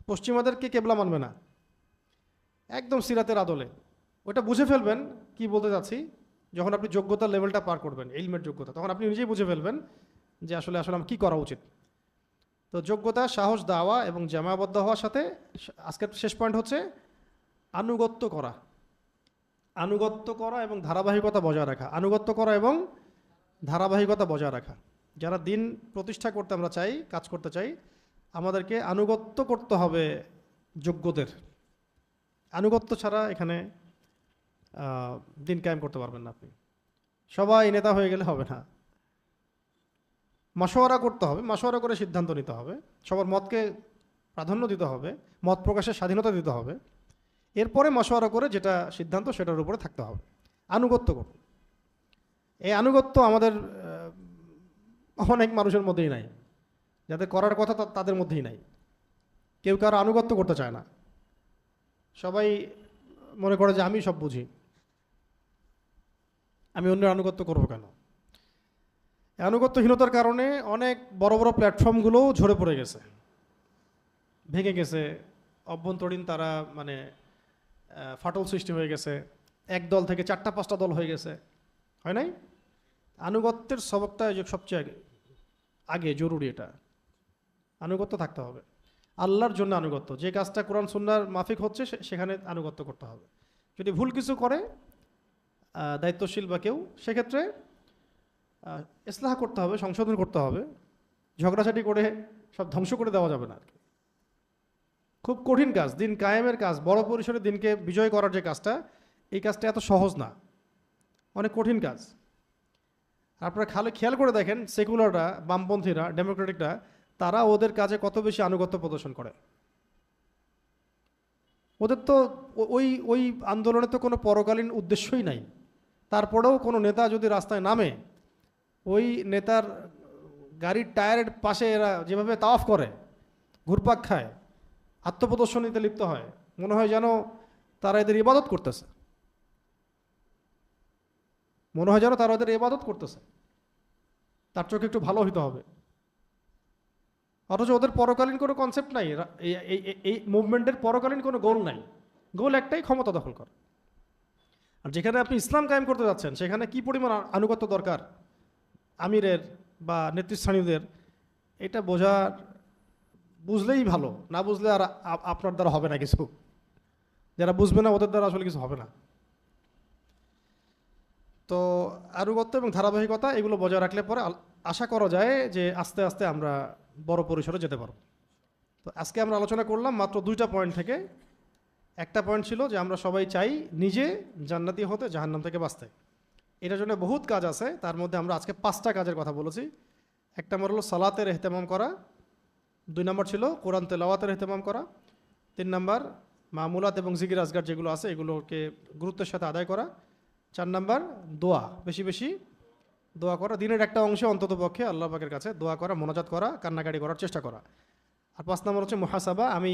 পশ্চিমাদেরকে কেবলা মানবে না, একদম সিরাতের আদলে। ওটা বুঝে ফেলবেন কি বলতে যাচ্ছি, যখন আপনি যোগ্যতার লেভেলটা পার করবেন, ইলমের যোগ্যতা, তখন আপনি নিজেই বুঝে ফেলবেন যে আসলে আসলে আমার কী করা উচিত। তো যোগ্যতা, সাহস, দাওয়া এবং জামাবদ্ধ হওয়ার সাথে আজকের শেষ পয়েন্ট হচ্ছে আনুগত্য করা। আনুগত্য করা এবং ধারাবাহিকতা বজায় রাখা। আনুগত্য করা এবং ধারাবাহিকতা বজায় রাখা। যারা দিন প্রতিষ্ঠা করতে আমরা চাই, কাজ করতে চাই, আমাদেরকে আনুগত্য করতে হবে যোগ্যদের। আনুগত্য ছাড়া এখানে দিন কায়েম করতে পারবেন না আপনি। সবাই নেতা হয়ে গেলে হবে না, মশওয়ারা করতে হবে, মশওয়ারা করে সিদ্ধান্ত নিতে হবে, সবার মতকে প্রাধান্য দিতে হবে, মত প্রকাশের স্বাধীনতা দিতে হবে, এরপরে মশওয়ারা করে যেটা সিদ্ধান্ত সেটার উপরে থাকতে হবে। আনুগত্য করুন। এই আনুগত্য আমাদের অনেক মানুষের মধ্যেই নাই, যাদের করার কথা তাদের মধ্যেই নাই। কেউ কারো আনুগত্য করতে চায় না, সবাই মনে করে যে আমি সব বুঝি, আমি অন্যের আনুগত্য করবো কেন? আনুগত্যহীনতার কারণে অনেক বড় বড় প্ল্যাটফর্মগুলোও ঝরে পড়ে গেছে, ভেঙে গেছে, অভ্যন্তরীণ তারা মানে ফাটল সৃষ্টি হয়ে গেছে, এক দল থেকে 4-5টা দল হয়ে গেছে, হয় নাই? আনুগত্যের সবকটা সবচেয়ে আগে জরুরি, এটা আনুগত্য থাকতে হবে। আল্লাহর জন্য আনুগত্য, যে কাজটা কোরআন সুন্নাহর মাফিক হচ্ছে সেখানে আনুগত্য করতে হবে। যদি ভুল কিছু করে দায়িত্বশীল বা কেউ, সেক্ষেত্রে ইসলাহ করতে হবে, সংশোধন করতে হবে। ঝগড়াঝাটি করে সব ধ্বংস করে দেওয়া যাবে না আর কি। খুব কঠিন কাজ, দিন কায়েমের কাজ, বড় পরিসরে দিনকে বিজয় করার যে কাজটা, এই কাজটা এত সহজ না, অনেক কঠিন কাজ। আপনারা খেয়াল করে দেখেন, সেকুলাররা, বামপন্থীরা, ডেমোক্রেটিকরা, তারা ওদের কাজে কত বেশি আনুগত্য প্রদর্শন করে। ওদের তো ওই ওই আন্দোলনে তো কোনো পরকালীন উদ্দেশ্যই নাই, তারপরেও কোনো নেতা যদি রাস্তায় নামে, ওই নেতার গাড়ির টায়ারের পাশে এরা যেভাবে তাওয়াফ করে, ঘুরপাক খায়, আত্মপ্রদর্শনীতে লিপ্ত হয়, মনে হয় যেন তারা এদের ইবাদত করতেছে, মনে হয় যেন তারা ওদের ইবাদত করতেছে। তার চোখে একটু ভালো হইতে হবে। অথচ ওদের পরকালীন কোনো কনসেপ্ট নাই, এই মুভমেন্টের পরকালীন কোনো গোল নাই। গোল একটাই, ক্ষমতা দখল করা। আর যেখানে আপনি ইসলাম কায়েম করতে যাচ্ছেন, সেখানে কি পরিমাণ আনুগত্য দরকার আমিরের বা নেতৃস্থানীয়দের, এটা বুঝলেই ভালো, না বুঝলে আর আপনার দ্বারা হবে না কিছু। যারা বুঝবে না ওদের দ্বারা আসলে কিছু হবে না। তো আনুগত্য এবং ধারাবাহিকতা এগুলো বজায় রাখলে পরে আশা করা যায় যে আস্তে আস্তে আমরা বড় পরিসরে যেতে পারব। তো আজকে আমরা আলোচনা করলাম মাত্র 2টা পয়েন্ট থেকে। একটা পয়েন্ট ছিল যে আমরা সবাই চাই নিজে জান্নাতি হতে, জাহান্নাম থেকে বাঁচতে। এটার জন্য বহুত কাজ আছে, তার মধ্যে আমরা আজকে 5টা কাজের কথা বলেছি। একটা নম্বর হলো সালাতের এহতেমাম করা, 2 নম্বর ছিল কোরআন তেলাওয়াতের এহতেমাম করা, 3 নম্বর মামুলাত এবং জিকির আজগার যেগুলো আছে এগুলোকে গুরুত্বের সাথে আদায় করা, 4 নম্বর দোয়া, বেশি বেশি দোয়া করা, দিনের একটা অংশে অন্তত পক্ষে আল্লাহ পাকের কাছে দোয়া করা, মোনাজাত করা, কান্নাকাটি করার চেষ্টা করা। আর 5 নম্বর হচ্ছে মুহাসাবা, আমি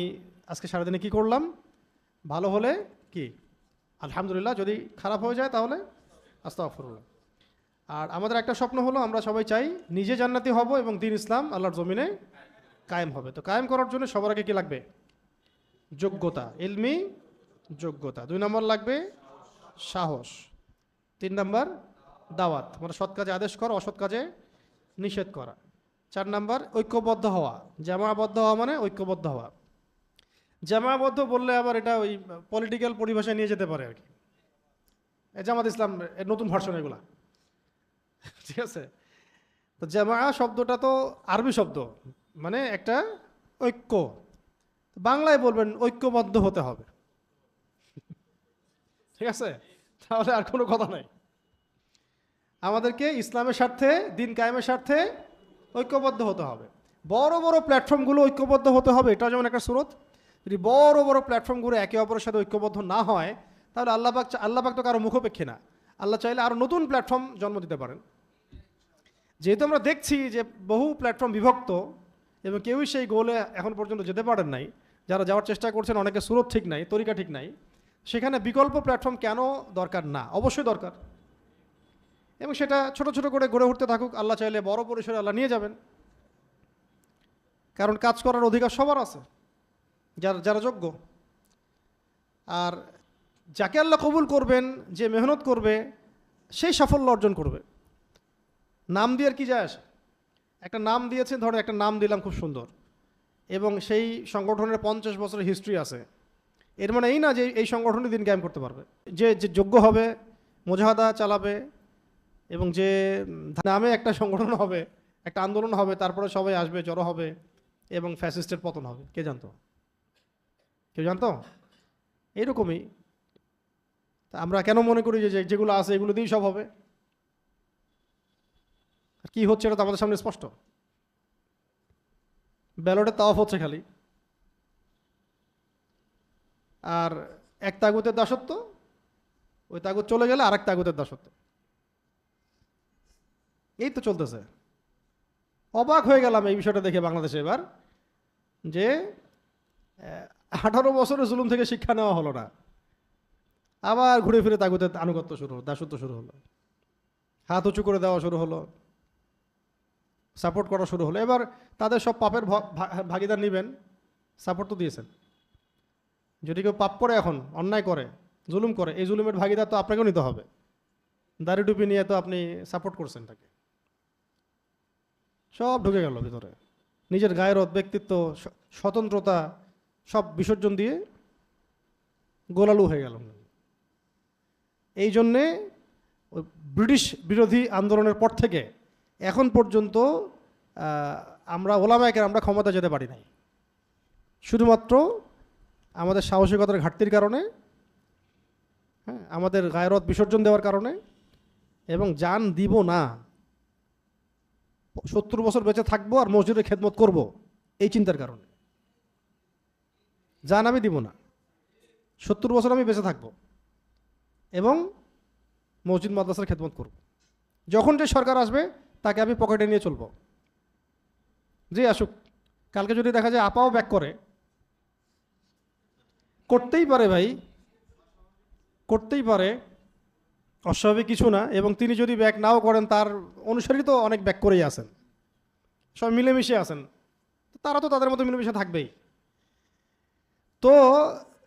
আজকে সারাদিনে কি করলাম, ভালো হলে কি আলহামদুলিল্লাহ, যদি খারাপ হয়ে যায় তাহলে আস্তাগফিরুল্লাহ। আর আমাদের একটা স্বপ্ন হলো আমরা সবাই চাই নিজে জান্নাতি হব এবং দ্বীন ইসলাম আল্লাহর জমিনে কায়েম হবে। তো কায়েম করার জন্য সবার আগে কি লাগবে? যোগ্যতা, ইলমি যোগ্যতা। 2 নম্বর লাগবে সাহস। 3 নম্বর দাওয়াত, মানে সৎ কাজে আদেশ করা, অসৎ কাজে নিষেধ করা। 4 নাম্বার ঐক্যবদ্ধ হওয়া। জামাবদ্ধ হওয়া মানে ঐক্যবদ্ধ হওয়া। জামাবদ্ধ বললে আবার এটা ওই পলিটিক্যাল পরিভাষায় নিয়ে যেতে পারে আর কি, জামাত ইসলাম এর নতুন ভার্সন এগুলা, ঠিক আছে। তো জামা শব্দটা তো আরবি শব্দ, মানে একটা ঐক্য। বাংলায় বলবেন ঐক্যবদ্ধ হতে হবে, ঠিক আছে, তাহলে আর কোনো কথা নাই। আমাদেরকে ইসলামের স্বার্থে, দিন কায়েমের স্বার্থে ঐক্যবদ্ধ হতে হবে। বড় বড় প্ল্যাটফর্মগুলো ঐক্যবদ্ধ হতে হবে, এটা যেমন একটা সুরত। যদি বড় বড় প্ল্যাটফর্মগুলো একে অপরের সাথে ঐক্যবদ্ধ না হয়, তাহলে আল্লাহ পাক তো কারো মুখোপেক্ষী না। আল্লাহ চাইলে আরও নতুন প্ল্যাটফর্ম জন্ম দিতে পারেন। যেহেতু আমরা দেখছি যে বহু প্ল্যাটফর্ম বিভক্ত এবং কেউই সেই গোলে এখন পর্যন্ত যেতে পারেন নাই, যারা যাওয়ার চেষ্টা করছেন অনেকে সুরত ঠিক নাই, তরিকা ঠিক নাই, সেখানে বিকল্প প্ল্যাটফর্ম কেন দরকার না? অবশ্যই দরকার, এবং সেটা ছোট ছোট করে গড়ে উঠতে থাকুক। আল্লাহ চাইলে বড় পরিসরে আল্লাহ নিয়ে যাবেন, কারণ কাজ করার অধিকার সবার আছে, যারা যারা যোগ্য। আর যাকে আল্লাহ কবুল করবেন, যে মেহনত করবে, সেই সাফল্য অর্জন করবে। নাম দিয়ে আর কি যায় আসে? একটা নাম দিয়েছে, ধরো একটা নাম দিলাম খুব সুন্দর, এবং সেই সংগঠনের 50 বছরের হিস্ট্রি আছে, এর মানে এই না যে এই সংগঠনই দিন কায়েম করতে পারবে। যে যে যোগ্য হবে, মুজাহাদা চালাবে, এবং যে নামে একটা সংগঠন হবে, একটা আন্দোলন হবে, তারপরে সবাই আসবে, জড়ো হবে, এবং ফ্যাসিস্টের পতন হবে। কে জানতো? কেউ জানতো? এইরকমই আমরা কেন মনে করি যে যেগুলো আছে এগুলো দিয়েই সব হবে? আর কি হচ্ছে এটা তো আমাদের সামনে স্পষ্ট। ব্যালটে তাওয়াফ হচ্ছে খালি, আর এক তাগুতের দাসত্ব, ওই তাগুত চলে গেলে আরেক তাগুতের দাসত্ব, এই তো চলতেছে। অবাক হয়ে গেলাম এই বিষয়টা দেখে বাংলাদেশে এবার, যে 18 বছরের জুলুম থেকে শিক্ষা নেওয়া হলো না, আবার ঘুরে ফিরে তাগুতের আনুগত্য শুরু হলো, দাসত্ব শুরু হলো, হাত উঁচু করে দেওয়া শুরু হলো, সাপোর্ট করা শুরু হলো। এবার তাদের সব পাপের ভাগিদার নেবেন, সাপোর্ট তো দিয়েছেন। যদি কেউ পাপ করে, এখন অন্যায় করে, জুলুম করে, এই জুলুমের ভাগিদার তো আপনাকেও নিতে হবে। দাড়ি টুপি নিয়ে তো আপনি সাপোর্ট করছেন তাকে, সব ঢুকে গেল ভিতরে। নিজের গায়রত, ব্যক্তিত্ব, স্বতন্ত্রতা সব বিসর্জন দিয়ে গোলালু হয়ে গেল। এই জন্যে ব্রিটিশ বিরোধী আন্দোলনের পর থেকে এখন পর্যন্ত আমরা ওলামায়ে আমরা ক্ষমতা যেতে পারি নাই, শুধুমাত্র আমাদের সাহসিকতার ঘাটতির কারণে, হ্যাঁ, আমাদের গায়রত বিসর্জন দেওয়ার কারণে, এবং জান দিব না, 70 বছর বেঁচে থাকবো আর মসজিদের খেদমত করব, এই চিন্তার কারণে। জান আমি দিব না, 70 বছর আমি বেঁচে থাকবো এবং মসজিদ মাদ্রাসার খেদমত করব। যখন যে সরকার আসবে তাকে আমি পকেটে নিয়ে চলবো, যে আসুক। কালকে যদি দেখা যায় আপাও ব্যাক করে, করতেই পারে ভাই, করতেই পারে, অস্বাভাবিক কিছু না। এবং তিনি যদি ব্যাক নাও করেন, তার অনুসারী তো অনেক ব্যাক করেই আছেন, সব মিলেমিশে আছেন, তারা তো তাদের মতো মিলেমিশে থাকবেই। তো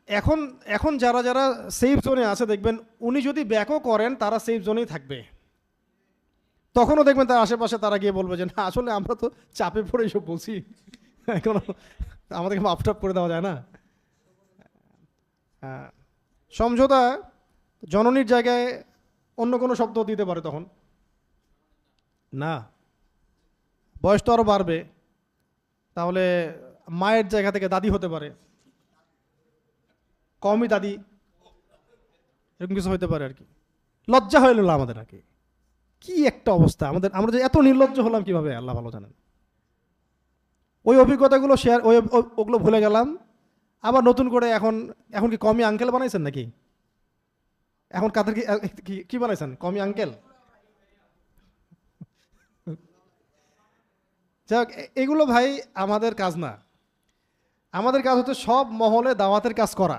এখন এখন যারা যারা সেফ জোনে আছে, দেখবেন উনি যদি ব্যাকও করেন, তারা সেফ জোনেই থাকবে। তখনও দেখবেন তার আশেপাশে তারা গিয়ে বলবে যে না, আসলে আমরা তো চাপে পড়ে এসব বলছি, এখন আমাদেরকে মাফটাপ করে দেওয়া যায় না। হ্যাঁ, সমঝোতা জননীর জায়গায় অন্য কোনো শব্দ দিতে পারে তখন না, বয়স তো আরও বাড়বে, তাহলে মায়ের জায়গা থেকে দাদি হতে পারে, কমই দাদি, এরকম কিছু হতে পারে আর কি। লজ্জা হয়ে গেল আমাদের আর কি। কি একটা অবস্থা আমাদের, আমরা যে এত নির্লজ্জ হলাম কিভাবে আল্লাহ ভালো জানেন। ওই অভিজ্ঞতাগুলো শেয়ার, ওগুলো ভুলে গেলাম। আবার নতুন করে এখন এখন কি কমি আঙ্কেল বানাইছেন নাকি? এখন কাদের কি বানাইছেন? কমি আঙ্কেল। যাক, এগুলো ভাই আমাদের কাজ না। আমাদের কাজ হচ্ছে সব মহলে দাওয়াতের কাজ করা,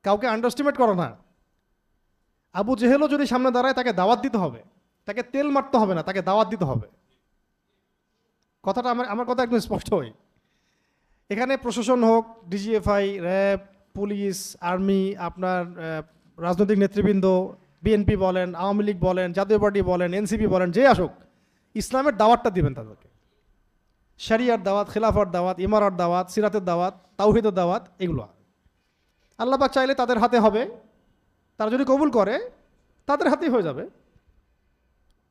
কাউকে আন্ডারস্টিমেট করা না। আবু জেহেলও যদি সামনে দাঁড়ায়, তাকে দাওয়াত দিতে হবে, তাকে তেল মারতে হবে না, তাকে দাওয়াত দিতে হবে। কথাটা আমার কথা একদম স্পষ্ট হয়। এখানে প্রশাসন হোক, ডিজিএফআই, র্যাব, পুলিশ, আর্মি, আপনার রাজনৈতিক নেতৃবৃন্দ, বিএনপি বলেন, আওয়ামী লীগ বলেন, জাতীয় পার্টি বলেন, এনসিপি বলেন, যে আসুক, ইসলামের দাওয়াতটা দিবেন তাদেরকে। শরিয়ার দাওয়াত, খিলাফার দাওয়াত, ইমারার দাওয়াত, সিরাতের দাওয়াত, তাওহীদের দাওয়াত, এগুলো আল্লাহ পাক চাইলে তাদের হাতে হবে, তারা যদি কবুল করে তাদের হাতেই হয়ে যাবে।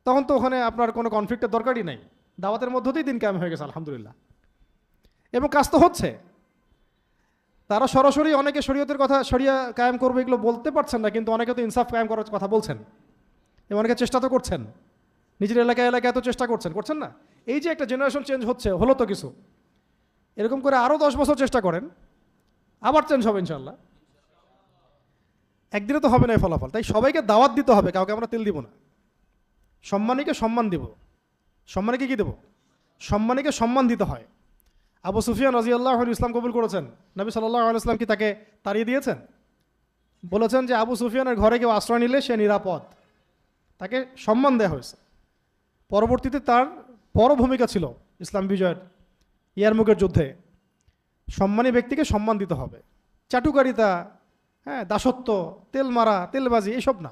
তখন তো ওখানে আপনার কোনো কনফ্লিক্টের দরকারই নাই, দাওয়াতের মধ্য দিয়েই দিন কায়েম হয়ে গেছে আলহামদুলিল্লাহ। এবং কাজ তো হচ্ছে, তারা সরাসরি অনেকে শরীয়তের কথা, শরিয়া কায়েম করবে এগুলো বলতে পারছেন না, কিন্তু অনেকে তো ইনসাফ কায়েম করার কথা বলছেন এবং অনেকে চেষ্টা তো করছেন, নিজের এলাকায় এলাকায় তো চেষ্টা করছেন না। এই যে একটা জেনারেশন চেঞ্জ হচ্ছে, হলো তো কিছু, এরকম করে আরও 10 বছর চেষ্টা করেন, আবার চেঞ্জ হবে ইনশাল্লাহ। একদিনে তো হবে না এই ফলাফল, তাই সবাইকে দাওয়াত দিতে হবে, কাউকে আমরা তেল দিব না। সম্মানীকে সম্মান দিব, সম্মানীকে কি দেব? সম্মানীকে সম্মান দিতে হয়। আবু সুফিয়ান রাদিয়াল্লাহু আনহু ইসলাম কবুল করেছেন, নবী সাল্লাল্লাহু আলাইহি ওয়াসাল্লাম কি তাকে তাড়িয়ে দিয়েছেন? বলেছেন যে আবু সুফিয়ানের ঘরে কেউ আশ্রয় নিলে সে নিরাপদ, তাকে সম্মান দেওয়া হয়েছে। পরবর্তীতে তার বড় ভূমিকা ছিল ইসলাম বিজয়ের, ইয়ারমুকের যুদ্ধে। সম্মানী ব্যক্তিকে সম্মান দিতে হবে, চাটুকারিতা, হ্যাঁ, দাসত্ব, তেল মারা, তেলবাজি, এসব না।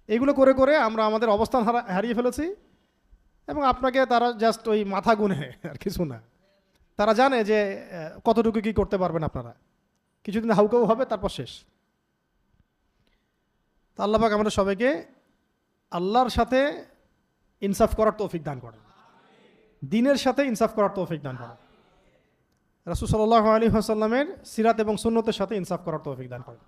এগুলো করে করে আমরা আমাদের অবস্থান হারিয়ে ফেলেছি। এবং আপনাকে তারা জাস্ট ওই মাথা গুনে, আর কিছু না। তারা জানে যে কতটুকু কি করতে পারবেন আপনারা, কিছুদিন হাউকাউ হবে, তারপর শেষ। তা আল্লাহ পাক আমাদের সবাইকে আল্লাহর সাথে ইনসাফ করার তৌফিক দান করেন, দ্বীনের সাথে ইনসাফ করার তৌফিক দান করেন, রাসূল সাল্লাল্লাহু আলাইহি ওয়াসাল্লামের সিরাত এবং সুন্নতের সাথে ইনসাফ করার তৌফিক দান করেন।